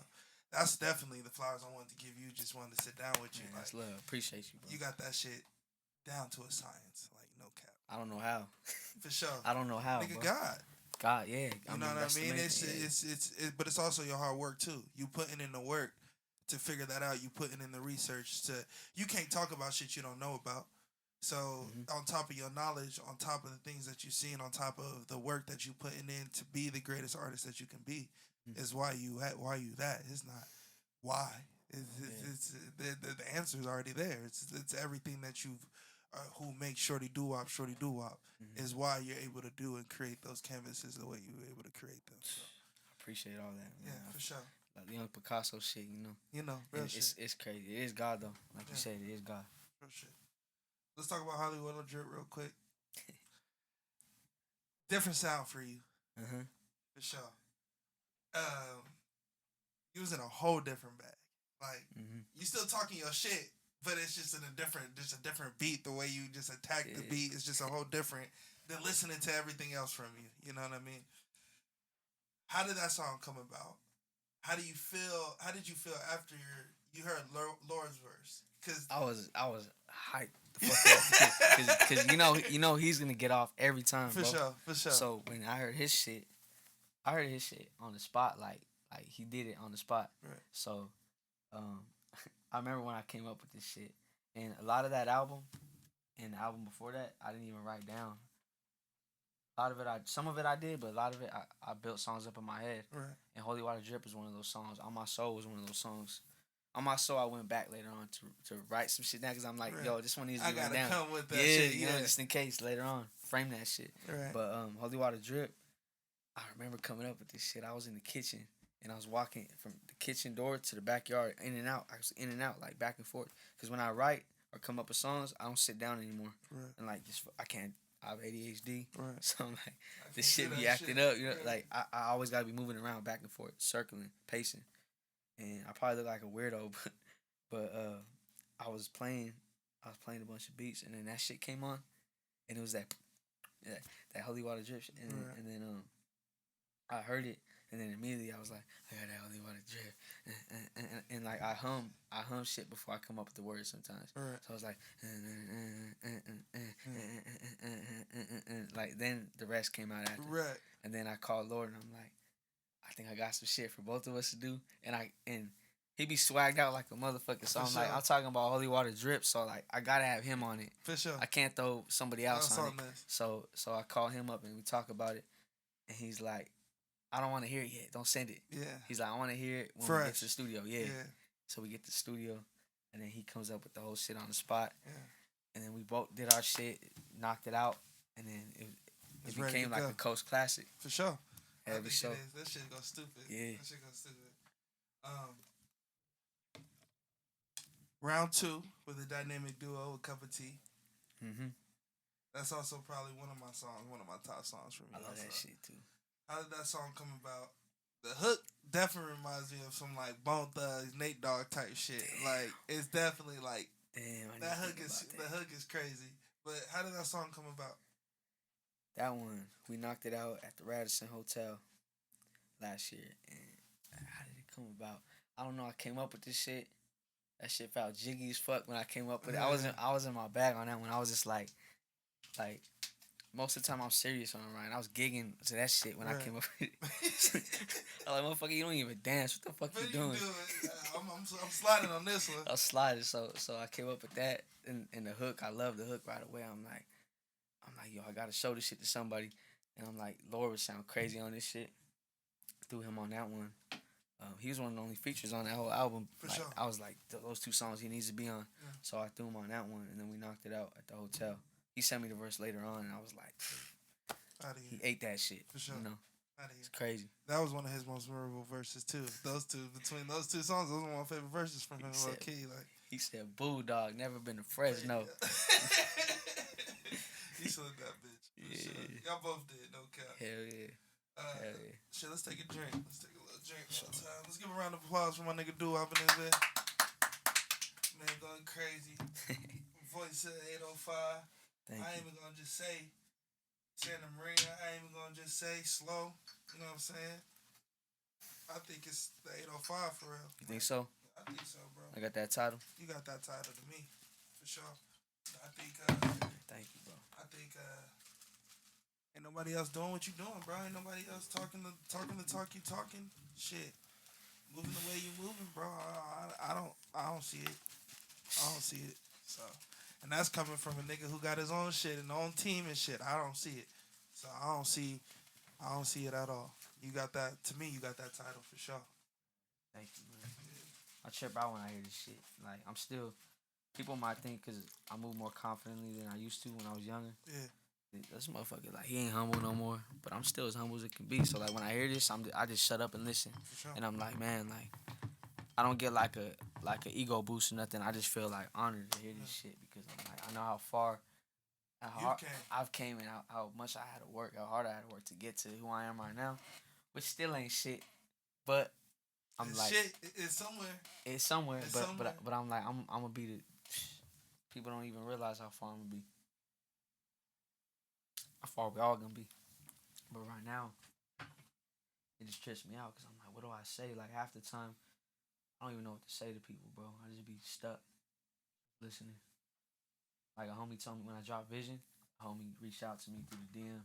that's definitely the flowers I wanted to give you. Just wanted to sit down with you. Man, that's love. Appreciate you, bro. You got that shit down to a science. Like, no cap. I don't know how. For sure. I don't know how. Nigga, bro. God, yeah. You know what I mean? But it's also your hard work too. You putting in the work to figure that out. You putting in the research you can't talk about shit you don't know about. So on top of your knowledge, on top of the things that you've seen, on top of the work that you putting in to be the greatest artist that you can be, is why you that. It's not why. It's the answer is already there. It's everything that you've who makes Shorty DuWop is why you're able to do and create those canvases the way you were able to create them. So. I appreciate all that, man. Yeah, for sure. Like the young Picasso shit, you know. You know, real shit. It's crazy. It is God though. Like you said, it is God. Real shit. Let's talk about Hollywood on Drip real quick. Different sound for you. For sure. You was in a whole different bag. Like, you still talking your shit, but it's just a different beat. The way you just attack the beat is just a whole different than listening to everything else from you. You know what I mean? How did that song come about? How did you feel after you heard Laura's verse? Cause I was hyped the fuck up because you know he's gonna get off every time. For sure. So when I heard his shit on the spot, like he did it on the spot. Right. So, I remember when I came up with this shit, and a lot of that album, and the album before that, I didn't even write down. A lot of it, some of it I did, but a lot of it I built songs up in my head. Right. And Holy Water Drip is one of those songs. On My Soul was one of those songs. On My Soul, I went back later on to write some shit down because I'm like, yo, this one needs to be written down. I gotta come with that shit. Yeah, you know, just in case later on. frame that shit. Right. But Holy Water Drip, I remember coming up with this shit. I was in the kitchen and I was walking from the kitchen door to the backyard, in and out. I was in and out, like back and forth. Because when I write or come up with songs, I don't sit down anymore. Right. And like just I can't. I have ADHD, right. So I'm like this shit be acting up. You know, like I always gotta be moving around back and forth, circling, pacing. And I probably look like a weirdo, but I was playing a bunch of beats, and then that shit came on, and it was that Holy Water Drip shit, and then I heard it, and then immediately I was like, I got that Holy Water Drip, and like I hum shit before I come up with the words sometimes. Right. So I was like, like then the rest came out after. Right. And then I called Lord, and I'm like, I think I got some shit for both of us to do, and he be swagged out like a motherfucker. So I'm like, I'm talking about Holy Water Drip, so like I gotta have him on it. For sure. I can't throw somebody else on it. So I call him up and we talk about it, and he's like, I don't want to hear it yet. Don't send it. Yeah. He's like, I want to hear it when we get to the studio. Yeah. So we get to the studio, and then he comes up with the whole shit on the spot. Yeah. And then we both did our shit, knocked it out, and then it became like a Coast classic. For sure. Heavy show. That shit goes stupid. Yeah. That shit goes stupid. Round 2 with a dynamic duo with Cup of Tea. Mm-hmm. That's also probably one of my top songs for me. I love that shit too. How did that song come about? The hook definitely reminds me of some like Bone Thugs, Nate Dogg type shit. Damn. Like it's definitely like the hook is crazy. But how did that song come about? That one, we knocked it out at the Radisson Hotel last year. And how did it come about? I don't know. I came up with this shit. That shit felt jiggy as fuck when I came up with it. I was in my bag on that one. I was just like most of the time I'm serious on it, right? I was gigging to that shit when I came up with it. I was like, motherfucker, you don't even dance. What the fuck you doing? I'm sliding on this one. I was sliding, so I came up with that and the hook. I love the hook right away. I'm like, yo, I gotta show this shit to somebody. And I'm like, Lord would sound crazy on this shit. Threw him on that one. He was one of the only features on that whole album. For sure. I was like, those 2 songs he needs to be on. Yeah. So I threw him on that one, and then we knocked it out at the hotel. He sent me the verse later on, and I was like, he ate that shit. For sure. You know? It's crazy. That was one of his most memorable verses, too. Between those 2 songs, those were my favorite verses from him. He said, "Boo, dog, never been to Fresno." He slipped that bitch. Yeah. Sure. Y'all both did, no cap. Hell yeah. Shit, let's take a drink. Let's take a little drink. Sure. Let's give a round of applause for my nigga DuWop in this bit. Man, going crazy. Voice at 805. I ain't even gonna just say Santa Maria. I ain't even gonna just say slow. You know what I'm saying? I think it's the 805 for real. You think so? I think so, bro. I got that title? You got that title to me. For sure. I think, thank you, bro. I think, ain't nobody else doing what you doing, bro. Ain't nobody else talking the talk you talking. Shit. Moving the way you moving, bro. I don't see it. I don't see it. So, and that's coming from a nigga who got his own shit and own team and shit. I don't see it. So I don't see it at all. You got that, to me, you got that title for sure. Thank you, man. I trip out when I hear this shit. Like, I'm still, people might think because I move more confidently than I used to when I was younger. Yeah. This motherfucker, like, he ain't humble no more, but I'm still as humble as it can be. So, like, when I hear this, I just shut up and listen. For sure. And I'm like, man, like, I don't get like a ego boost or nothing. I just feel like honored to hear this shit because I'm like, I know how far, I've came and how much I had to work, how hard I had to work to get to who I am right now, which still ain't shit. But I'm like, shit is somewhere. It's somewhere, but I'm like, I'm gonna be the. People don't even realize how far I'm gonna be. How far we all gonna be. But right now, it just trips me out because I'm like, what do I say? Like half the time, I don't even know what to say to people, bro. I just be stuck listening. Like a homie told me when I dropped Vision, a homie reached out to me through the DM.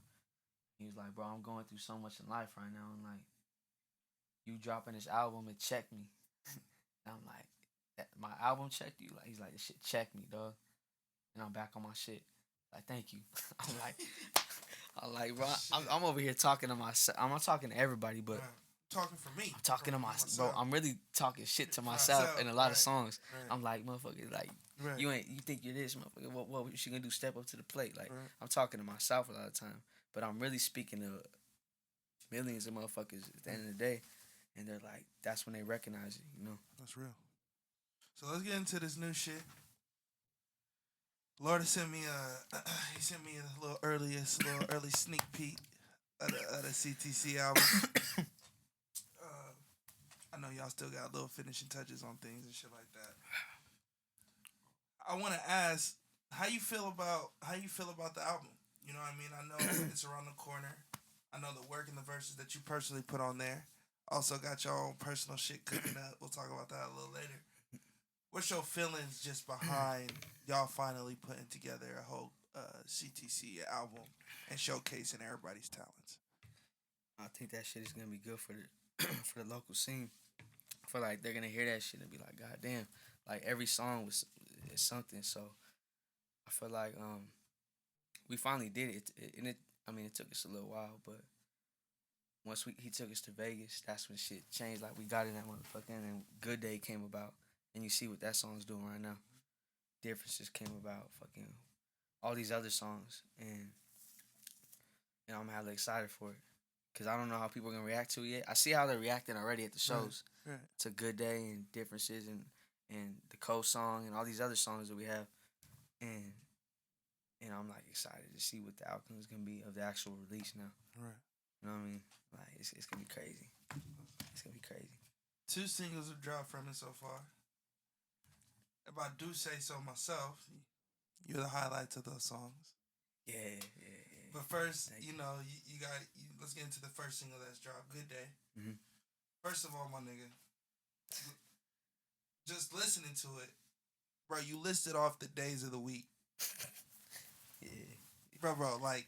He was like, bro, I'm going through so much in life right now, and like, you dropping this album, it checked me. And I'm like, my album checked you? Like, he's like, this shit checked me, dog. And I'm back on my shit. Like, thank you. I'm like, bro, I'm over here talking to myself. I'm not talking to everybody, but talking for me. I'm talking to myself, bro. I'm really talking shit to myself in a lot of songs. Right. I'm like, motherfucker, like, Right. You think you're this motherfucker. What she gonna do? Step up to the plate. Like, Right. I'm talking to myself a lot of time, but I'm really speaking to millions of motherfuckers at the end of the day, and they're like, that's when they recognize it, you know. That's real. So let's get into this new shit. Lord sent me he sent me a little early sneak peek of the CTC album. I know y'all still got little finishing touches on things and shit like that. I want to ask how you feel about the album. You know what I mean? I know it's around the corner. I know the work and the verses that you personally put on there. Also got your own personal shit cooking up. We'll talk about that a little later. What's your feelings just behind y'all finally putting together a whole CTC album and showcasing everybody's talents? I think that shit is gonna be good for the for the local scene. I feel like they're gonna hear that shit and be like, God damn, like every song is something. So I feel like we finally did it, and it took us a little while, but once he took us to Vegas, that's when shit changed. Like, we got in that motherfucker, and then Good Day came about, and you see what that song's doing right now. Differences came about, fucking all these other songs, and I'm hella excited for it, cause I don't know how people are gonna react to it yet. I see how they're reacting already at the shows right. to Good Day and Differences and the Coast song and all these other songs that we have, and I'm like excited to see what the outcome is gonna be of the actual release now. Right. You know what I mean? Like, it's gonna be crazy. It's gonna be crazy. 2 singles have dropped from it so far. If I do say so myself, you're the highlights of those songs. Yeah. But first, you got. Let's get into the first single that's dropped, Good Day. Mm-hmm. First of all, my nigga, just listening to it, bro, you listed off the days of the week. Yeah. Bro, like,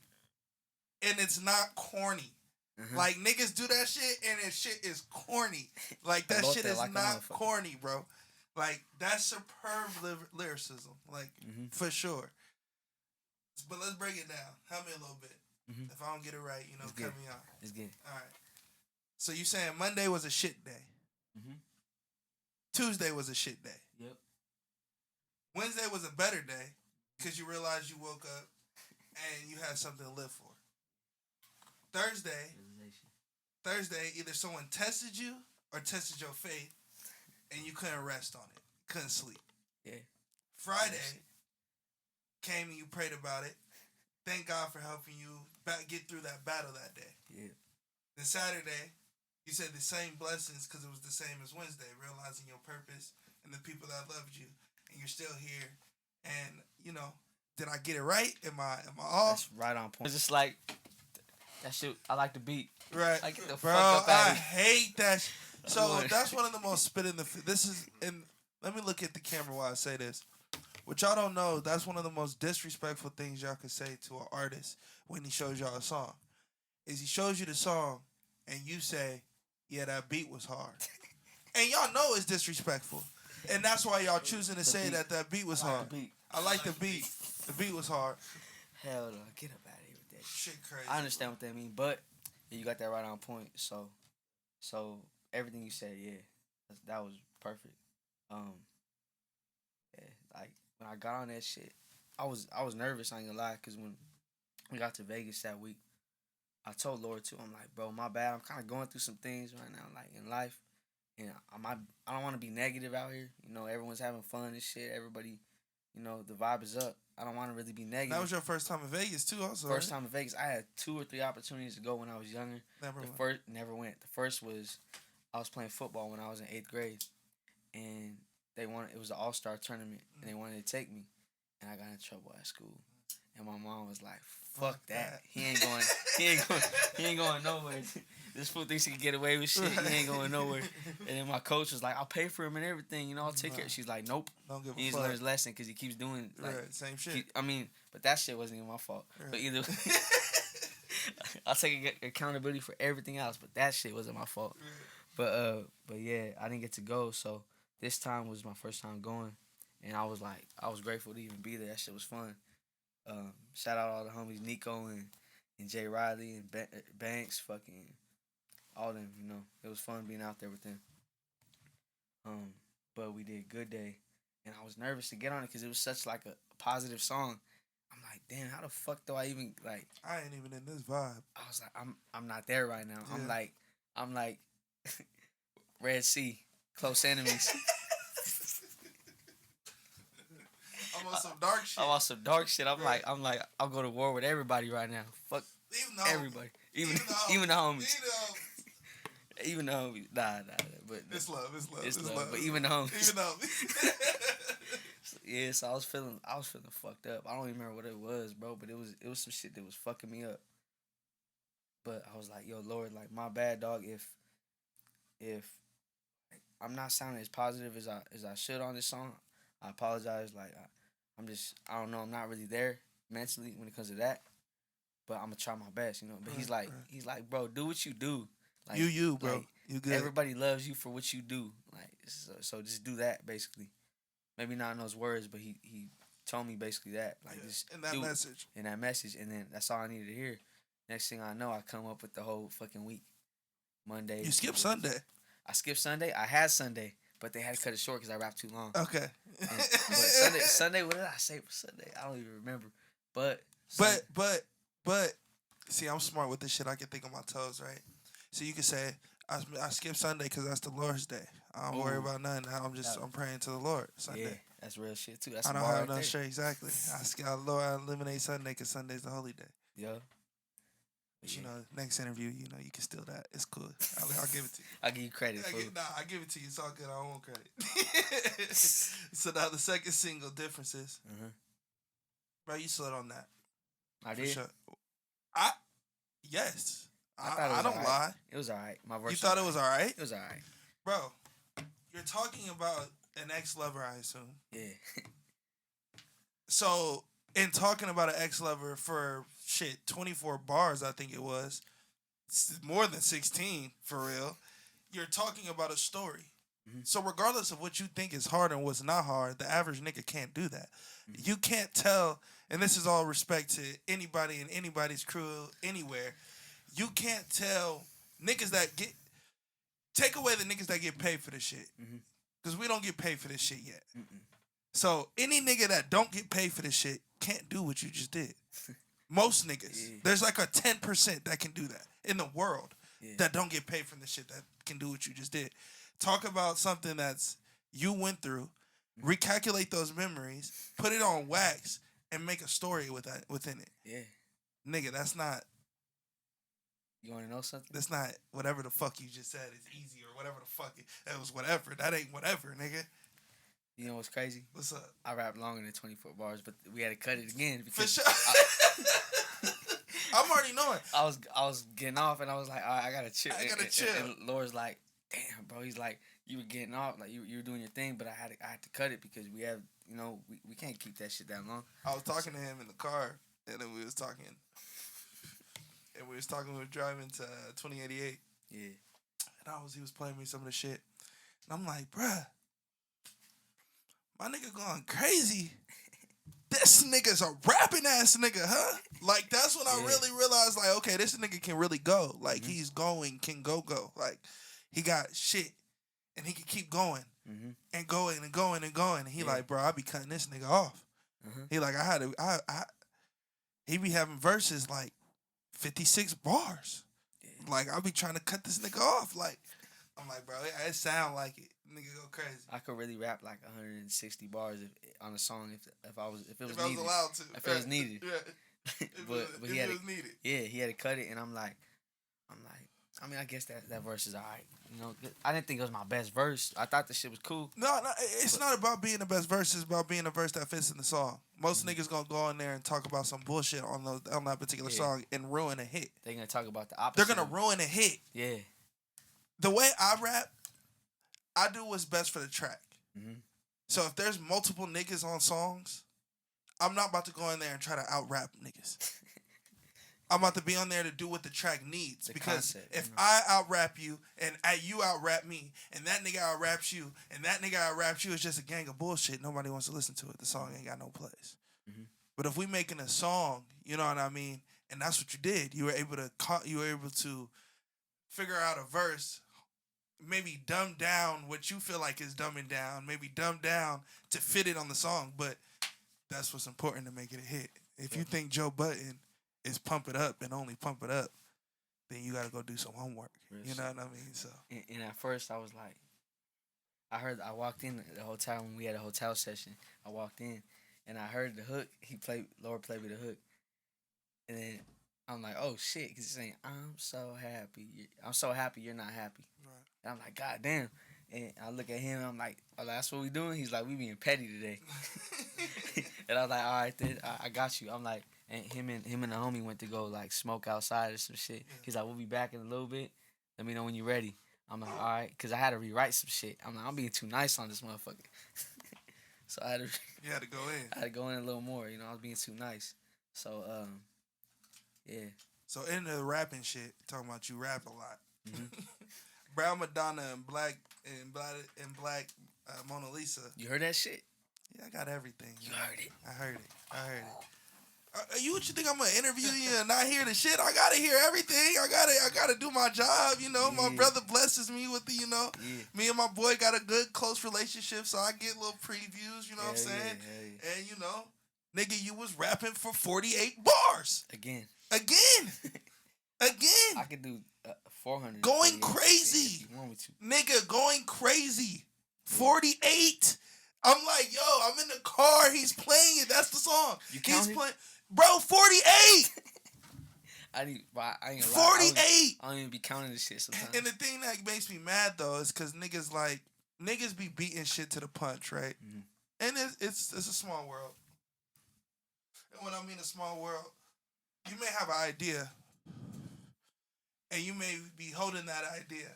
and it's not corny. Mm-hmm. Like, niggas do that shit, and that shit is corny. Like, that shit is like not corny, bro. Like, that's superb lyricism. Like, for sure. But let's break it down. Help me a little bit. Mm-hmm. If I don't get it right, cut me off. It's good. All right. So you saying Monday was a shit day. Mm-hmm. Tuesday was a shit day. Yep. Wednesday was a better day because you realized you woke up and you had something to live for. Thursday, either someone tested you or tested your faith, and you couldn't rest on it, couldn't sleep. Yeah. Friday came and you prayed about it. Thank God for helping you get through that battle that day. Yeah. Then Saturday, you said the same blessings because it was the same as Wednesday, realizing your purpose and the people that loved you, and you're still here. And did I get it right? Am I off? That's right on point. It's just like that shit. I like the beat. Right, like, get the bro. Fuck up I hate that. So that's one of the most spit in the. This is, and let me look at the camera while I say this. What y'all don't know, that's one of the most disrespectful things y'all can say to an artist when he shows y'all a song. Is he shows you the song and you say, yeah, that beat was hard. And y'all know it's disrespectful. And that's why y'all choosing to say that beat was hard. I like the beat. The beat was hard. Hell no, get up out of here with that shit. Crazy. I understand what that mean, but you got that right on point. So everything you said, yeah, that was perfect. Yeah, like when I got on that shit, I was nervous. I ain't gonna lie, cause when we got to Vegas that week, I told Laura too. I'm like, bro, my bad. I'm kind of going through some things right now, like in life, and I don't want to be negative out here. Everyone's having fun and shit. Everybody, the vibe is up. I don't want to really be negative. That was your first time in Vegas too, also. First time in Vegas. I had 2 or 3 opportunities to go when I was younger. Never went. The first was I was playing football when I was in 8th grade, and it was an all-star tournament, and they wanted to take me, and I got in trouble at school, and my mom was like, "Fuck that. He ain't going nowhere. This fool thinks he can get away with shit. He ain't going nowhere." And then my coach was like, "I'll pay for him and everything. I'll take care." She's like, "Nope. He needs to learn his lesson because he keeps doing same shit." But that shit wasn't even my fault. Right. But either I'll take accountability for everything else, but that shit wasn't my fault. Right. But yeah, I didn't get to go, so this time was my first time going, and I was grateful to even be there. That shit was fun. Shout out all the homies, Nico and Jay Riley and Banks, fucking all of them. It was fun being out there with them. But we did Good Day, and I was nervous to get on it because it was such like a positive song. I'm like, damn, how the fuck do I even like? I ain't even in this vibe. I was like, I'm not there right now. Yeah. I'm like Red Sea, close enemies. I'm on some dark shit. I'm on some dark shit. I'm like, I'll go to war with everybody right now. Fuck everybody, even the homies. Even the homies. Nah. But it's love. But even the homies. Even the homies. Yeah, so I was feeling fucked up. I don't even remember what it was, bro, but it was some shit that was fucking me up. But I was like, yo, Lord, like, my bad, dog. If I'm not sounding as positive as I should on this song, I apologize. Like, I don't know, I'm not really there mentally when it comes to that. But I'm gonna try my best, you know. But he's like, bro, do what you do. Like, you, bro. Like, you good. Everybody loves you for what you do. Like, so just do that, basically. Maybe not in those words, but he told me basically that. Like, just in that message. In that message, and then that's all I needed to hear. Next thing I know, I come up with the whole fucking week. Monday. You skipped Sunday. I skipped Sunday. I had Sunday, but they had to cut it short because I rapped too long. Okay. But Sunday, what did I say for Sunday? I don't even remember. But see, I'm smart with this shit. I can think on my toes, right? So you can say, I skipped Sunday because that's the Lord's day. I don't worry about nothing. I'm praying to the Lord Sunday. Yeah, that's real shit too. That's I don't have no straight. Exactly. Lord, I eliminate Sunday because Sunday's the holy day. Yeah. But you know, next interview, you know, you can steal that. It's cool. I'll give it to you. I'll give you credit. I give it to you. It's all good. I don't want credit. So now the second single, Differences. Mm-hmm. Bro, you slid on that. I did. Sure. Yes. I don't lie. It was alright. My verse. You thought it was alright? It was alright. Bro, you're talking about an ex-lover, I assume. Yeah. So, in talking about an ex-lover for 24 bars, I think it was, more than 16 for real. You're talking about a story. Mm-hmm. So regardless of what you think is hard and what's not hard, the average nigga can't do that. Mm-hmm. You can't tell, and this is all respect to anybody in anybody's crew anywhere. You can't tell niggas that take away the niggas that get paid for this shit. Because we don't get paid for this shit yet. Mm-mm. So any nigga that don't get paid for this shit can't do what you just did. Most niggas. Yeah. There's like a 10% that can do that in the world that don't get paid from this shit that can do what you just did. Talk about something that's you went through, recalculate those memories, put it on wax, and make a story within it. Yeah. Nigga, that's not... You want to know something? That's not whatever the fuck you just said is easy or whatever the fuck it was whatever. That ain't whatever, nigga. You know what's crazy? What's up? I rapped longer than 24 bars, but we had to cut it again because for sure. I'm already knowing. I was getting off and I was like, all right, I gotta chill. Chill. And Laura's like, damn, bro. He's like, you were getting off, like you were doing your thing, but I had to cut it because we have, you know, we can't keep that shit that long. I was talking to him in the car, and then we was talking. And we were driving to 2088. Yeah. And he was playing me some of the shit. And I'm like, bruh, my nigga going crazy. This nigga's a rapping ass nigga, huh? Like, that's when I really realized, like, okay, this nigga can really go. Like, he's can go. Like, he got shit. And he can keep going. And going and going and going. And he like, bro, I be cutting this nigga off. He like, he be having verses like 56 bars. Yeah. Like, I be trying to cut this nigga off. Like, I'm like, bro, it sound like it. Nigga go crazy. I could really rap like 160 bars on a song if I was needed. Allowed to. If it was needed. Yeah. but he had to, needed. Yeah, he had to cut it, and I'm like, I mean, I guess that verse is alright. You know, I didn't think it was my best verse. I thought the shit was cool. No, it's not about being the best verse. It's about being a verse that fits in the song. Most niggas gonna go in there and talk about some bullshit on that particular song and ruin a hit. They're gonna talk about the opposite. They're gonna ruin a hit. Yeah. The way I rap, I do what's best for the track. So if there's multiple niggas on songs, I'm not about to go in there and try to out-rap niggas. I'm about to be on there to do what the track needs. Because if I out-rap you, and you out-rap me, and that nigga out-raps you, and that nigga out-raps you, it's just a gang of bullshit. Nobody wants to listen to it. The song ain't got no place. But if we making a song, you know what I mean, and that's what you did. You were able to figure out a verse maybe dumb down what you feel like is dumbing down, maybe dumb down to fit it on the song, but that's what's important to make it a hit. If you think Joe Budden is pump it up and only pump it up, then you got to go do some homework. You know what I mean? So. And at first I was like, I walked in the hotel when we had a hotel session. I walked in and I heard the hook. Lord played me the hook, and then I'm like, oh shit, because he's saying, I'm so happy you're not happy. Right. And I'm like, God damn. And I look at him and I'm like, oh, that's what we doing? He's like, we being petty today. And I was like, all right, then, I got you. I'm like, and him and the homie went to go like smoke outside or some shit. He's like, we'll be back in a little bit. Let me know when you're ready. I'm like, all right, because I had to rewrite some shit. I'm like, I'm being too nice on this motherfucker. So I had to. You had to go in. I had to go in a little more. You know, I was being too nice. So yeah. So in the rapping shit, talking about you rap a lot. Mm-hmm. Brown Madonna and Black Mona Lisa. You heard that shit? Yeah, I got everything. You heard it. I heard it. You think I'm gonna interview you and not hear the shit? I gotta hear everything. I gotta do my job. You know, my brother blesses me with the. You know, me and my boy got a good close relationship, so I get little previews. You know what I'm saying? And you know, nigga, you was rapping for 48 bars again. I could do 400. Going crazy, nigga, going crazy. 48. I'm like, yo, I'm in the car. He's playing it. That's the song. He's playing, bro. 48. I ain't gonna lie. 48. I don't even be counting this shit sometimes. And the thing that makes me mad though is because niggas be beating shit to the punch, right? Mm-hmm. And it's a small world. And when I mean a small world, you may have an idea, and you may be holding that idea,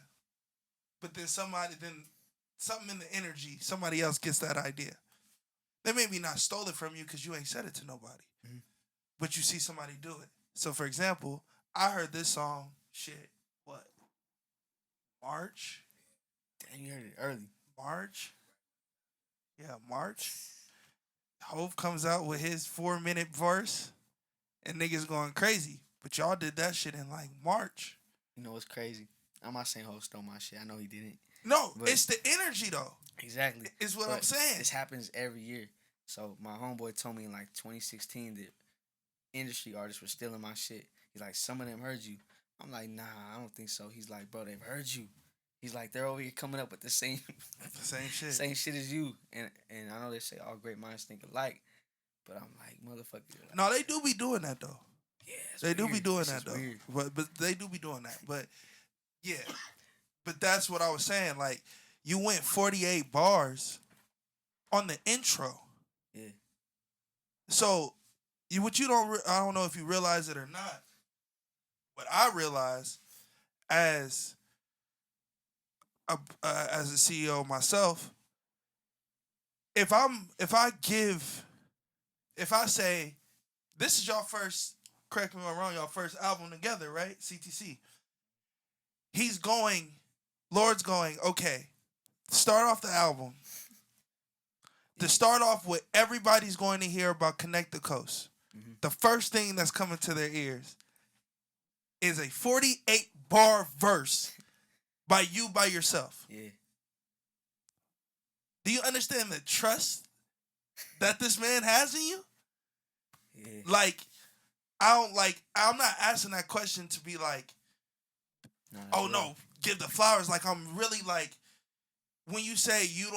but then something in the energy, somebody else gets that idea. They maybe not stole it from you because you ain't said it to nobody, but you see somebody do it. So, for example, I heard this song, March? Damn, you heard it early. March? Yeah, March. Hove comes out with his 4-minute verse, and niggas going crazy. But y'all did that shit in, like, March. You know what's crazy? I'm not saying Hove stole my shit. I know he didn't. No, it's the energy, though. Exactly. Is what I'm saying. This happens every year. So, my homeboy told me in, like, 2016 that industry artists were stealing my shit. He's like, some of them heard you. I'm like, nah, I don't think so. He's like, bro, they've heard you. He's like, they're over here coming up with the same shit. Same shit as you. And I know they say all great minds think alike. But I'm like, motherfucker. Like, no, they do be doing that, though. Yeah, they do be doing that, though. But they do be doing that. But, yeah. But that's what I was saying. Like, you went 48 bars on the intro. Yeah. So, I don't know if you realize it or not, but I realize as a CEO myself, if I say, this is y'all first, correct me if I'm wrong, y'all first album together, right? CTC. Lord's going, okay, start off the album. To start off with, everybody's going to hear about Connect the Coast. Mm-hmm. The first thing that's coming to their ears is a 48-bar verse by you by yourself. Yeah. Do you understand the trust that this man has in you? Yeah. I'm not asking that question to be like, no, give the flowers. Like, I'm really like, when you say you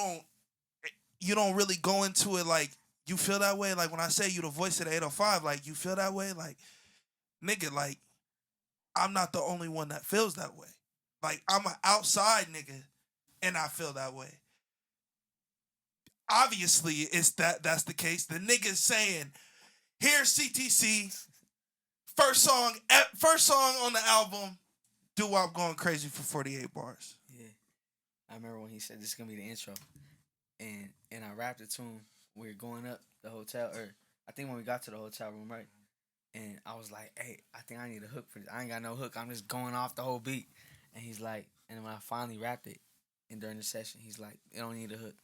don't really go into it like you feel that way. Like when I say you the voice of the 805, like you feel that way. Like, nigga, like I'm not the only one that feels that way. Like I'm an outside nigga and I feel that way. Obviously, that's the case. The nigga's saying, here's CTC, first song on the album, DuWop going crazy for 48 bars. Yeah. I remember when he said this is gonna be the intro. And I rapped it to him. We were going up the hotel, or I think when we got to the hotel room, right? And I was like, hey, I think I need a hook for this. I ain't got no hook. I'm just going off the whole beat. And he's like, and then when I finally rapped it, and during the session, he's like, it don't need a hook.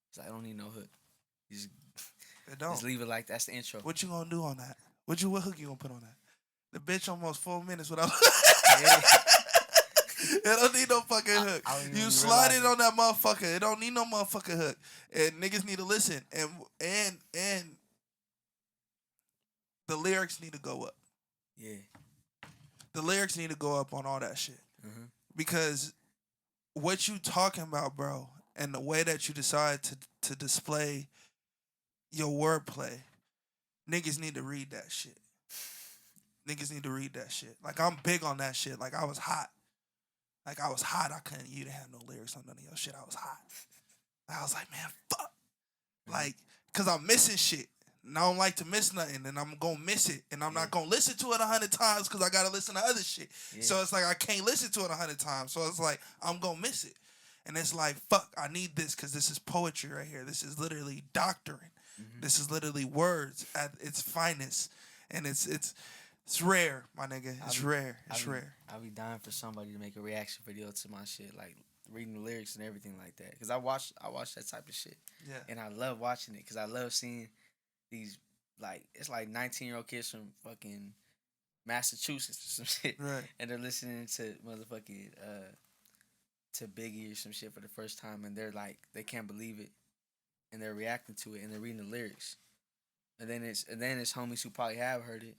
He's like, I don't need no hook. Just leave it like that's the intro. What you gonna do on that? What hook you gonna put on that? The bitch almost 4 minutes without. It don't need no fucking hook. You slide it on that motherfucker. It don't need no motherfucking hook. And niggas need to listen. And the lyrics need to go up. Yeah. The lyrics need to go up on all that shit. Mm-hmm. Because what you talking about, bro, and the way that you decide to display your wordplay, niggas need to read that shit. Niggas need to read that shit. Like, I'm big on that shit. Like, I was hot. I couldn't. You didn't have no lyrics on none of your shit. I was hot. I was like, man, fuck. Like, because I'm missing shit. And I don't like to miss nothing. And I'm going to miss it. And I'm not going to listen to it 100 times because I got to listen to other shit. Yeah. So it's like I can't listen to it 100 times. So it's like I'm going to miss it. And it's like, fuck, I need this because this is poetry right here. This is literally doctrine. Mm-hmm. This is literally words at its finest. And it's rare, my nigga. It's rare. I'll be dying for somebody to make a reaction video to my shit, like reading the lyrics and everything like that. Because I watch that type of shit. Yeah. And I love watching it because I love seeing these, like, it's like 19-year-old kids from fucking Massachusetts or some shit. Right. And they're listening to motherfucking, to Biggie or some shit for the first time. And they're like, they can't believe it. And they're reacting to it and they're reading the lyrics. And then it's homies who probably have heard it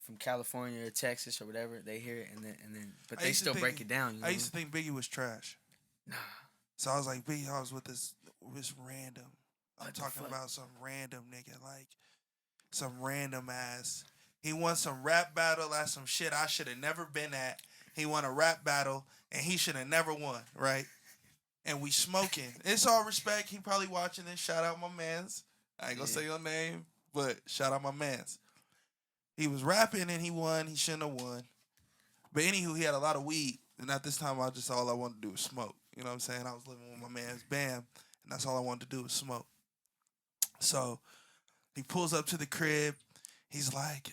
from California or Texas or whatever. They hear it and then but they still break it down. You know? I used to think Biggie was trash. Nah. So I was like, Biggie, I was with this random. I'm talking about some random nigga, like some random ass. He won some rap battle at some shit I should have never been at. He won a rap battle and he should have never won, right? And we smoking. It's all respect. He probably watching this. Shout out my mans. I ain't gonna say your name, but shout out my mans. He was rapping and he won. He shouldn't have won. But anywho, he had a lot of weed. And at this time, all I wanted to do was smoke. You know what I'm saying? I was living with my man's Bam. And that's all I wanted to do was smoke. So he pulls up to the crib. He's like,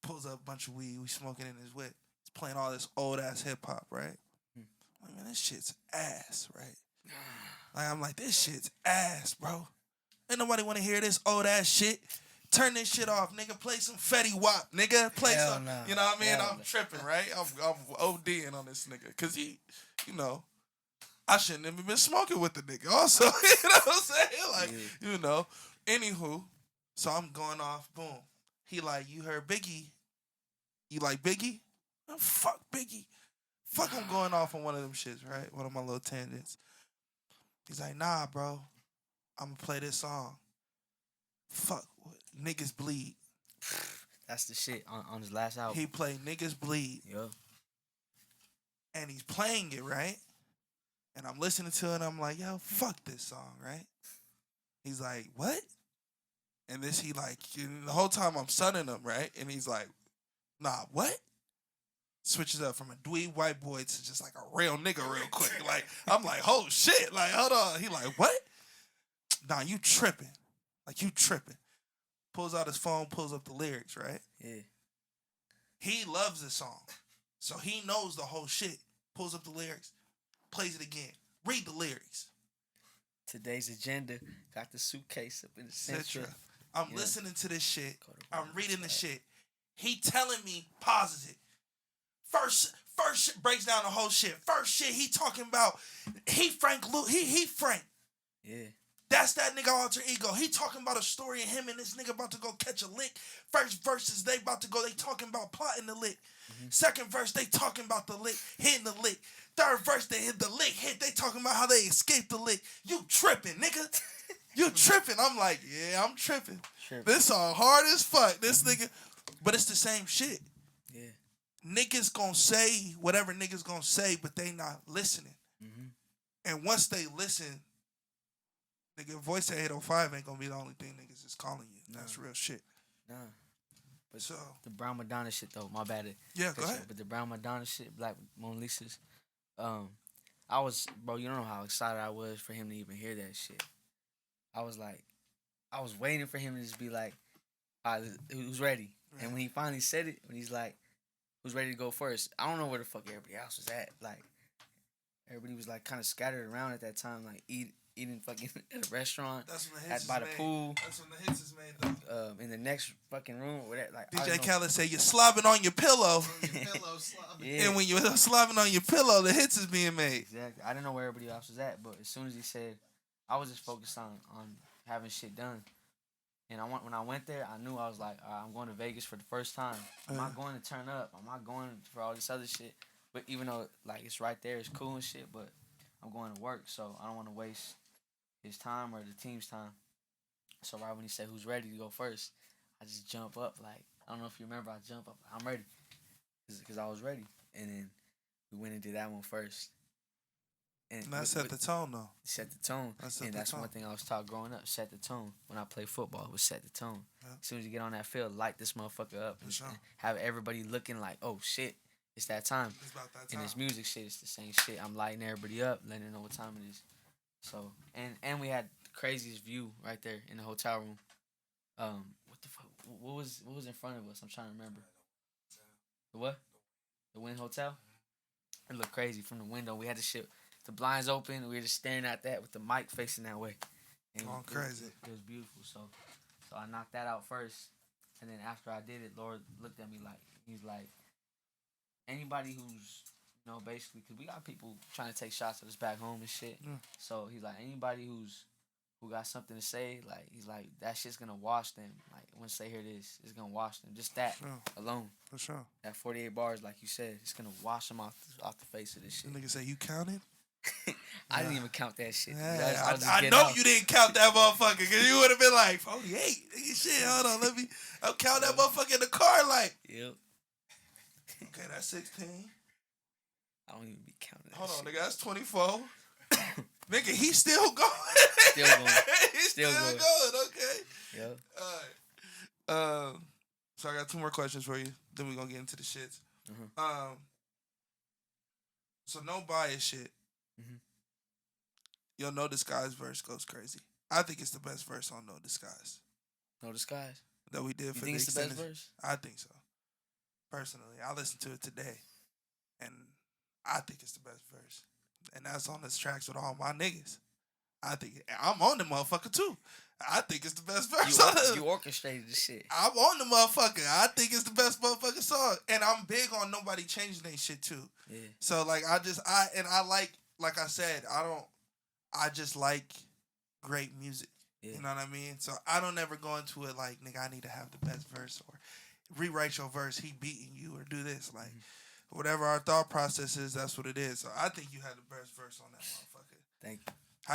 pulls up a bunch of weed. We smoking in his whip. He's playing all this old ass hip hop, right? Like, man, this shit's ass, right? Like, I'm like, this shit's ass, bro. Ain't nobody want to hear this old ass shit. Turn this shit off, nigga. Play some Fetty Wap, nigga. Play some, no. You know what I mean? I'm tripping, right? I'm ODing on this nigga. Because he, you know, I shouldn't have been smoking with the nigga also. You know what I'm saying? Like, you know. Anywho, so I'm going off, boom. He like, you heard Biggie. You like Biggie? Oh, fuck Biggie. Fuck, I'm going off on one of them shits, right? One of my little tangents. He's like, nah, bro. I'm going to play this song. Fuck, Niggas Bleed. That's the shit on his last album. He played Niggas Bleed. Yo. And he's playing it, right? And I'm listening to it, and I'm like, yo, fuck this song, right? He's like, what? And this, he like, the whole time I'm sunning him, right? And he's like, nah, what? Switches up from a dweeb white boy to just like a real nigga real quick. Like, I'm like, oh shit. Like, hold on. He like, what? Nah, you tripping. Like, you tripping. Pulls out his phone, pulls up the lyrics, right? Yeah. He loves the song. So he knows the whole shit. Pulls up the lyrics, plays it again. Read the lyrics. Today's agenda got the suitcase up in the center. I'm listening to this shit. I'm reading the shit. He telling me pauses it. First shit breaks down the whole shit. First shit he talking about he Frank. Yeah. That's that nigga alter ego. He talking about a story of him and this nigga about to go catch a lick. First verses they about to go. They talking about plotting the lick. Mm-hmm. Second verse they talking about the lick, hitting the lick. Third verse they hit the lick hit. They talking about how they escaped the lick. You tripping, nigga. You tripping. I'm like, yeah, I'm tripping. This song hard as fuck. This nigga. But it's the same shit. Yeah. Niggas gonna say whatever niggas gonna say, but they not listening. Mm-hmm. And once they listen, nigga, voice at 805 ain't gonna be the only thing niggas is calling you. Nah. That's real shit. Nah. But so the Brown Madonna shit though, my bad. Yeah, go ahead. But the Brown Madonna shit, Black Mona Lisa's, I was, bro, you don't know how excited I was for him to even hear that shit. I was waiting for him to just be like, who's ready? Right. And when he finally said it, when he's like, who's ready to go first? I don't know where the fuck everybody else was at. Like, everybody was like kind of scattered around at that time, like eating fucking at a restaurant. That's when the hits by the made. pool. That's when the hits is made, though. In the next fucking room, or whatever. Like DJ Khaled said you're slobbing on your pillow. Yeah. And when you're slobbing on your pillow, the hits is being made. Exactly. I didn't know where everybody else was at, but as soon as he said, I was just focused on having shit done. And when I went there, I knew I was like, all right, I'm going to Vegas for the first time. I'm not going to turn up. I'm not going for all this other shit. But even though like it's right there, it's cool and shit. But I'm going to work, so I don't want to waste his time or the team's time. So right when he said who's ready to go first, I just jump up. Like, I don't know if you remember, I jump up. I'm ready because I was ready. And then we went and did that one first. And that set the tone, though. Set the tone. That's one thing I was taught growing up. Set the tone. When I play football, it was set the tone. Yeah. As soon as you get on that field, light this motherfucker up. And have everybody looking like, oh, shit, it's that time. It's about that time. And this music shit, it's the same shit. I'm lighting everybody up, letting them know what time it is. So, and we had the craziest view right there in the hotel room. What the fuck? What was in front of us? I'm trying to remember. The what? The Wynn Hotel? It looked crazy from the window. We had the blinds open. We were just staring at that with the mic facing that way. And crazy. It was beautiful. So I knocked that out first. And then after I did it, Lord looked at me like, he's like, anybody who's, you know, basically, because we got people trying to take shots at us back home and shit. Yeah. So he's like, anybody who got something to say, like, he's like, that shit's going to wash them. Like, once they hear this, it's going to wash them. Just that alone. For sure. That 48 bars, like you said, it's going to wash them off the face of this shit. The nigga say, you counted? I didn't even count that shit. Yeah, I know you didn't count that motherfucker because you would have been like 48. Shit, hold on, I'll count that motherfucker in the car like. Yep. Okay, that's 16. I don't even be counting. Hold on, nigga, that's 24. Nigga, he's still going. Still going. He's still going. Okay. Yep. All right. So I got 2 more questions for you. Then we're gonna get into the shits. Mm-hmm. So no bias shit. Mm-hmm. Yo, No Disguise verse goes crazy. I think it's the best verse on No Disguise. No Disguise? That we did you for think it's the best verse? I think so. Personally, I listened to it today, and I think it's the best verse. And that's on this tracks with all my niggas. I think I'm on the motherfucker too. I think it's the best verse. You orchestrated the shit. I'm on the motherfucker. I think it's the best motherfucking song, and I'm big on nobody changing their shit too. Yeah. So like I like I said, I just like great music. Yeah. You know what I mean? So I don't ever go into it like, nigga, I need to have the best verse or rewrite your verse, he beating you or do this. Like, whatever our thought process is, that's what it is. So I think you had the best verse on that motherfucker. Thank you. How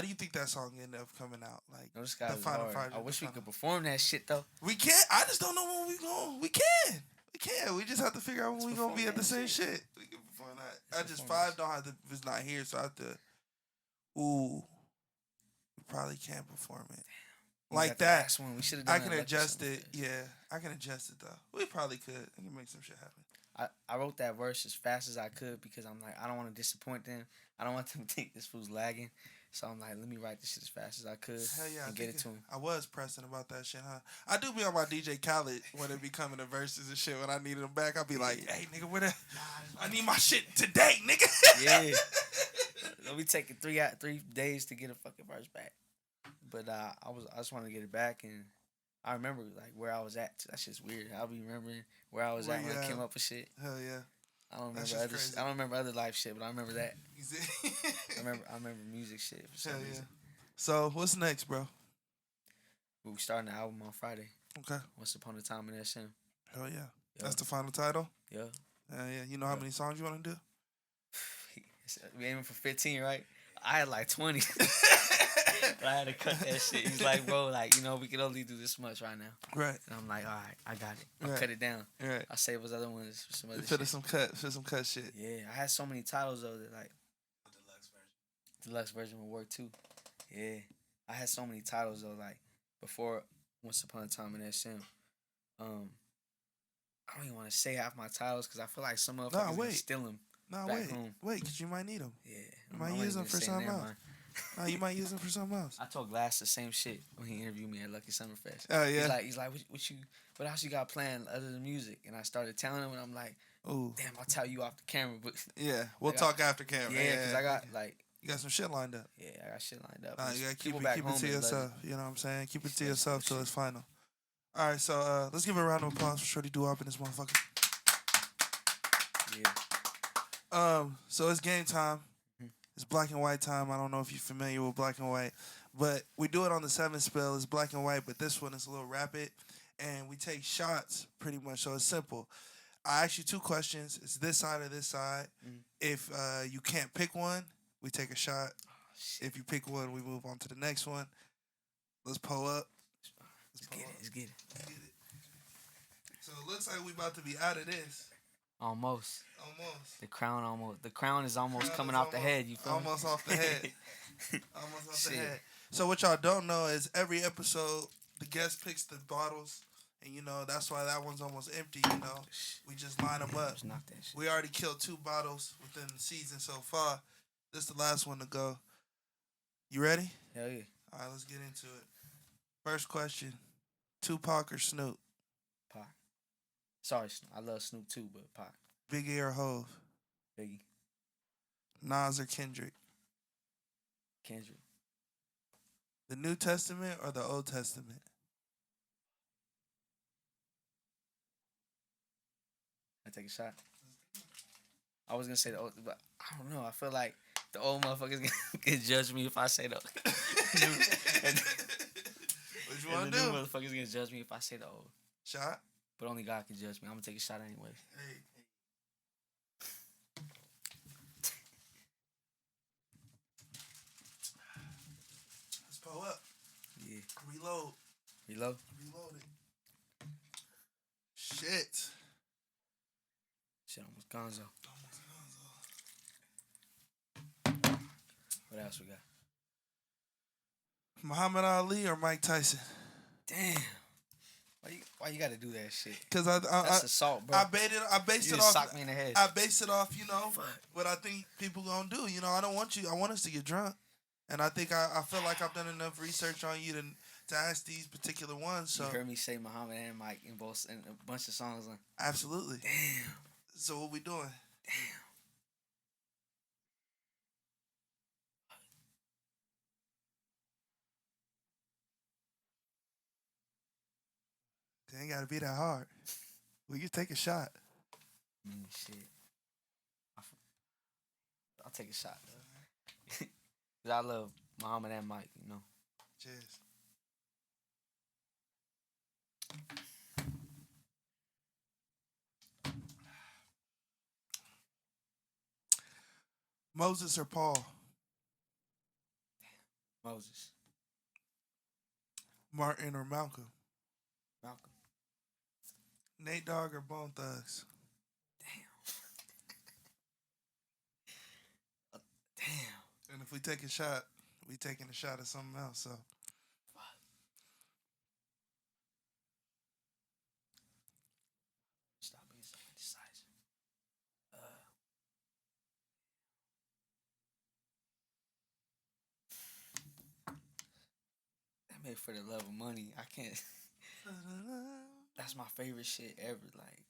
do you think that song ended up coming out? Like, No Disguise was hard. I wish we could perform that shit though. We can't. I just don't know when we going. We can. We just have to figure out when we gonna be at the same shit. We can perform that. I just 5 don't have to. If it's not here, so I have to. Ooh, we probably can't perform it. Like that. One. We should have done I can adjust it. Yeah, I can adjust it though. We probably could. I can make some shit happen. I wrote that verse as fast as I could because I'm like, I don't want to disappoint them. I don't want them to think this fool's lagging. So I'm like, let me write this shit as fast as I could and get it to him. I was pressing about that shit, huh? I do be on my DJ Khaled when it be coming to verses and shit. When I needed them back, I'll be like, hey, nigga, where the... I need my shit today, nigga. Yeah. It'll be taking 3 days to get a fucking verse back. But I just wanted to get it back, and I remember like where I was at. That shit's weird. I'll be remembering where I was at when I came up with shit. Hell yeah. I don't remember other life shit, but I remember that. I remember music shit for some reason. So what's next, bro? We starting the album on Friday. Okay. Once Upon a Time in SM. Hell yeah. That's the final title? Yeah. Yeah. You know how many songs you want to do? We aiming for 15, right? I had like 20. But I had to cut that shit. He's like, bro, like, you know, we can only do this much right now. Right. And I'm like, all right, I got it. I'll cut it down. Right. I'll save those other ones for some other shit. For some cut shit. Yeah, I had so many titles, though, that, like... Deluxe version would work, too. Yeah. I had so many titles, though, like, before Once Upon a Time in SM. I don't even want to say half my titles, because I feel like some of them steal them. Wait, because you might need them. Yeah. You might use them for something else. No, you might use them for something else. I told Glass the same shit when he interviewed me at Lucky Summerfest. Oh yeah. He's like, what else you got planned other than music? And I started telling him, and I'm like, ooh, damn, I'll tell you off the camera, but yeah, we'll talk after camera. Yeah, because I got like You got some shit lined up. Yeah, I got shit lined up. Nah, you gotta keep back it home to love yourself. it. You know what I'm saying? Keep it to yourself till it's final. All right, so let's give a round of applause for Shorty DuWop in this motherfucker. Yeah. So it's game time. It's black and white time. I don't know if you're familiar with black and white, but we do it on the 7 spill. It's black and white, but this one is a little rapid, and we take shots pretty much. So it's simple. I ask you 2 questions. It's this side or this side. If you can't pick one, we take a shot. If you pick one, we move on to the next one. Let's pull up. Let's get it. So it looks like we about to be out of this. Almost. The crown is almost coming off the head. You feel almost me? Off the head. Almost off the head. So what y'all don't know is every episode the guest picks the bottles, and that's why that one's almost empty. We just line them up. We already killed 2 bottles within the season so far. This is the last one to go. You ready? Hell yeah. All right, let's get into it. First question: Tupac or Snoop? Pac. Sorry, I love Snoop too, but Pac. Biggie or Hove? Biggie. Nas or Kendrick? Kendrick. The New Testament or the Old Testament? I take a shot. I was gonna say the old, but I don't know. I feel like the old motherfuckers can judge me if I say the. What you want to do? The new motherfuckers gonna judge me if I say the old. Shot. But only God can judge me. I'm gonna take a shot anyway. Hey. Let's pull up. Yeah. Reload. Reload it. Shit. Shit almost gonzo. What else we got? Muhammad Ali or Mike Tyson? Damn. Why you gotta do that shit? Because that's assault, bro. I based you it off. Sock me in the head. I based it off, what I think people gonna do. I don't want you. I want us to get drunk, and I think I feel like I've done enough research on you to ask these particular ones. So you heard me say Muhammad and Mike in a bunch of songs. Absolutely. Damn. So what we doing? Damn. It ain't gotta be that hard. We can take a shot. Shit. I'll take a shot, though. Cause I love Muhammad and Mike, Cheers. Moses or Paul? Moses. Martin or Malcolm? Malcolm. Nate Dogg or Bone Thugs? Damn. And if we take a shot, we taking a shot at something else. So. Stop being so indecisive. That made For the Love of Money. I can't. That's my favorite shit ever. Like.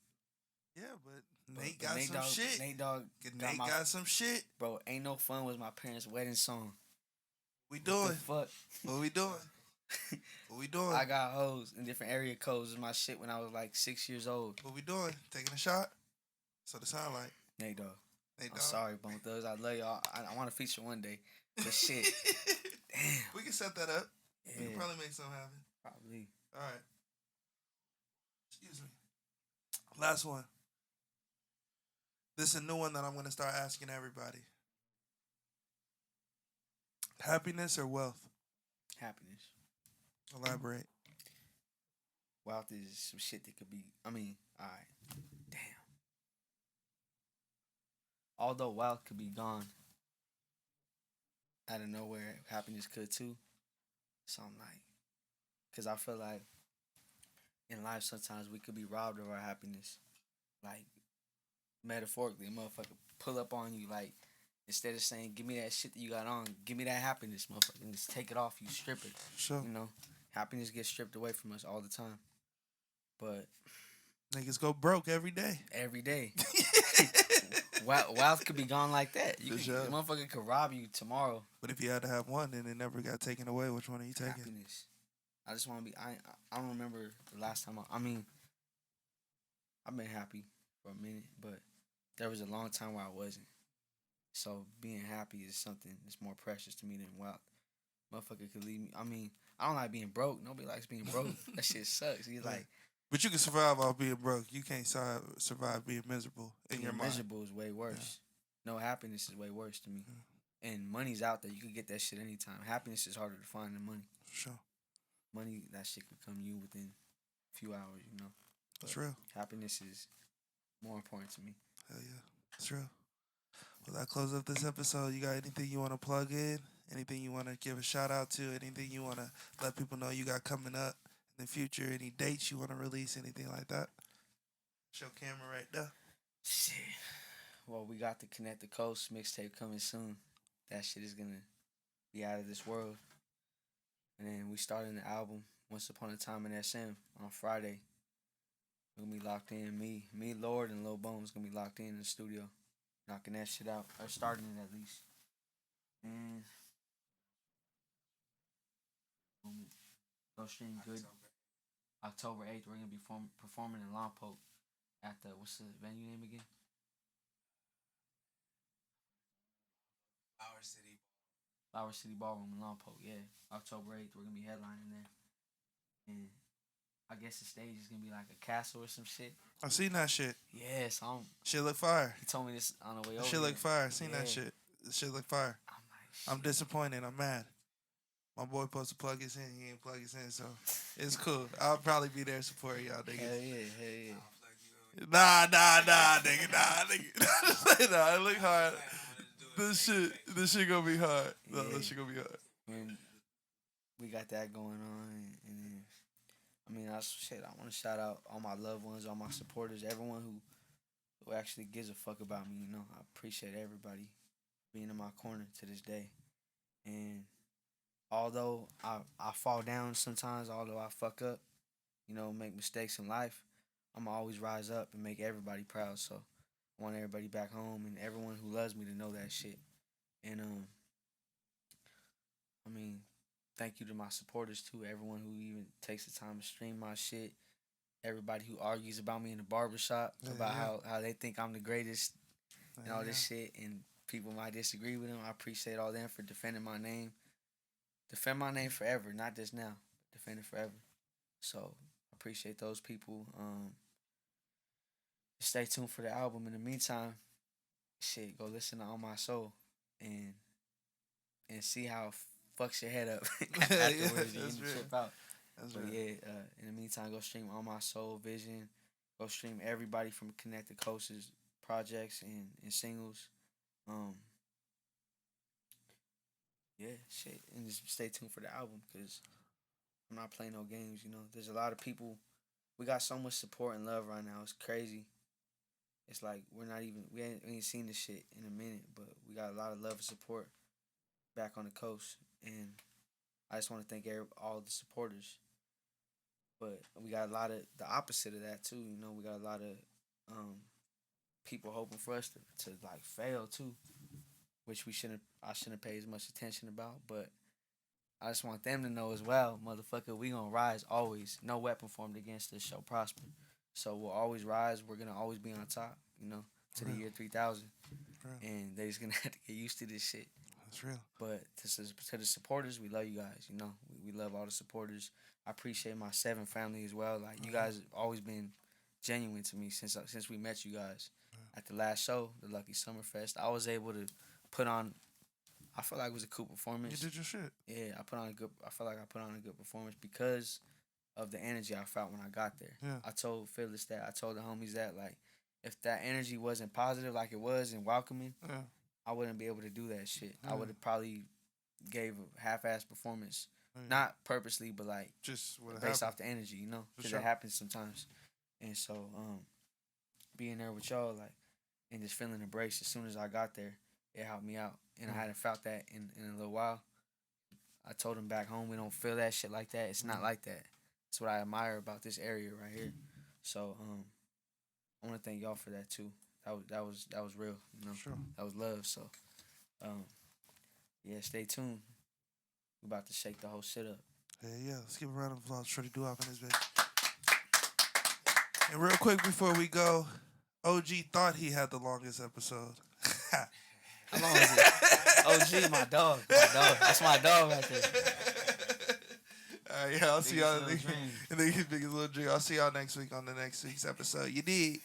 Yeah, but Nate got some shit. Nate Dogg. Nate got some shit. Bro, Ain't No Fun was my parents' wedding song. We doing? Fuck. What we doing? What we doing? I got hoes in different area codes. It was my shit when I was like 6 years old. What we doing? Taking a shot? So it sound like. Nate Dogg. Nate Dogg. I'm sorry, Bone Thugs. I love y'all. I want to feature one day. But shit. Damn. We can set that up. Yeah. We can probably make something happen. Probably. All right. Excuse me. Last one. This is a new one that I'm going to start asking everybody. Happiness or wealth? Happiness. Elaborate. Wealth is some shit that could be, alright. Damn. Although wealth could be gone out of nowhere, happiness could too. So I'm like, because I feel like in life sometimes we could be robbed of our happiness. Like, metaphorically, a motherfucker pull up on you, like, instead of saying, give me that shit that you got on, give me that happiness, motherfucker, and just take it off you, strip it. Sure. Happiness gets stripped away from us all the time. But niggas go broke every day. Every day. wealth could be gone like that. The motherfucker could rob you tomorrow. But if you had to have one, and it never got taken away, which one are you taking? Happiness. I just want to be. I don't remember the last time. I mean, I've been happy for a minute, but there was a long time where I wasn't. So being happy is something that's more precious to me than wealth. Motherfucker could leave me. I mean, I don't like being broke. Nobody likes being broke. That shit sucks. He's like, but you can survive off being broke. You can't survive being miserable in your mind. Miserable is way worse. Yeah. No, happiness is way worse to me. Yeah. And money's out there. You can get that shit anytime. Happiness is harder to find than money. For sure. Money, that shit could come to you within a few hours, you know. That's real. Happiness is more important to me. Hell yeah. That's real. Well, that closes up this episode. You got anything you want to plug in? Anything you want to give a shout out to? Anything you want to let people know you got coming up in the future? Any dates you want to release? Anything like that? Show camera right there. Shit. Well, we got the Connect the Coast mixtape coming soon. That shit is going to be out of this world. And then we starting the album Once Upon a Time in SM on Friday. We're going to be locked in. Me, Lord, and Lil Bone's going to be locked in the studio. Knocking that shit out. Or starting it at least. And go stream good. October 8th, we're going to be performing in Lompoc at the, what's the venue name again? Flower City Ballroom in Lompoc, yeah. October 8th, we're going to be headlining there. And I guess the stage is going to be like a castle or some shit. I seen that shit. Yeah, so shit look fire. He told me this on the way over. Shit look fire. I seen that shit. The shit look fire. I'm disappointed. I'm mad. My boy supposed to plug his in. He ain't plug his in, so it's cool. I'll probably be there supporting y'all niggas. Hell yeah. Nah, nigga. Nah, it look hard. This shit gonna be hard. No, this shit gonna be hard. And we got that going on, and then, I mean, I want to shout out all my loved ones, all my supporters, everyone who actually gives a fuck about me. You know, I appreciate everybody being in my corner to this day. And although I fall down sometimes, although I fuck up, you know, make mistakes in life, I'm always rise up and make everybody proud. So I want everybody back home and everyone who loves me to know that shit. And I mean, thank you to my supporters too. Everyone who even takes the time to stream my shit. Everybody who argues about me in the barbershop about how they think I'm the greatest and all this shit. And people might disagree with them. I appreciate all them for defending my name. Defend my name forever, not just now. Defend it forever. So I appreciate those people. Stay tuned for the album. In the meantime, shit, go listen to On My Soul and see how it fucks your head up afterwards. You trip out. But in the meantime, go stream On My Soul, Vision. Go stream everybody from Connect the Coast's projects and singles. And just stay tuned for the album because I'm not playing no games, you know. There's a lot of people. We got so much support and love right now. It's crazy. It's like we ain't seen this shit in a minute, but we got a lot of love and support back on the coast. And I just want to thank all the supporters. But we got a lot of the opposite of that too, you know. We got a lot of people hoping for us to like fail too, which I shouldn't pay as much attention about, but I just want them to know as well, motherfucker, we gonna rise always. No weapon formed against us shall prosper. So we'll always rise. We're gonna always be on top, you know, to the year 3000. And they just gonna have to get used to this shit. That's real. But to the supporters, we love you guys, you know. We love all the supporters. I appreciate my 7 family as well. Like, you guys have always been genuine to me since we met you guys. At the last show, the Lucky Summerfest, I was able to put on, I feel like it was a cool performance. You did your shit. Yeah, I feel like I put on a good performance because of the energy I felt when I got there. Yeah. I told Phyllis that. I told the homies that, like, if that energy wasn't positive like it was and welcoming, I wouldn't be able to do that shit. I would have probably gave a half-ass performance. Not purposely, but like just based off the energy, you know, because it happens sometimes. And so, being there with y'all, like, and just feeling embraced as soon as I got there, it helped me out. And I hadn't felt that in a little while. I told them back home, we don't feel that shit like that. It's not like that. That's what I admire about this area right here. So, I want to thank y'all for that too. that was real. You know, Sure. that was love. So, yeah, stay tuned. We about to shake the whole shit up. Yeah. Let's give a round of applause. Shorty DuWop in this bitch. And real quick before we go, OG thought he had the longest episode. How long is it? OG, my dog. That's my dog right there. All right, yeah, I'll see y'all in the biggest little dream. I'll see y'all next week on the next week's episode. You did.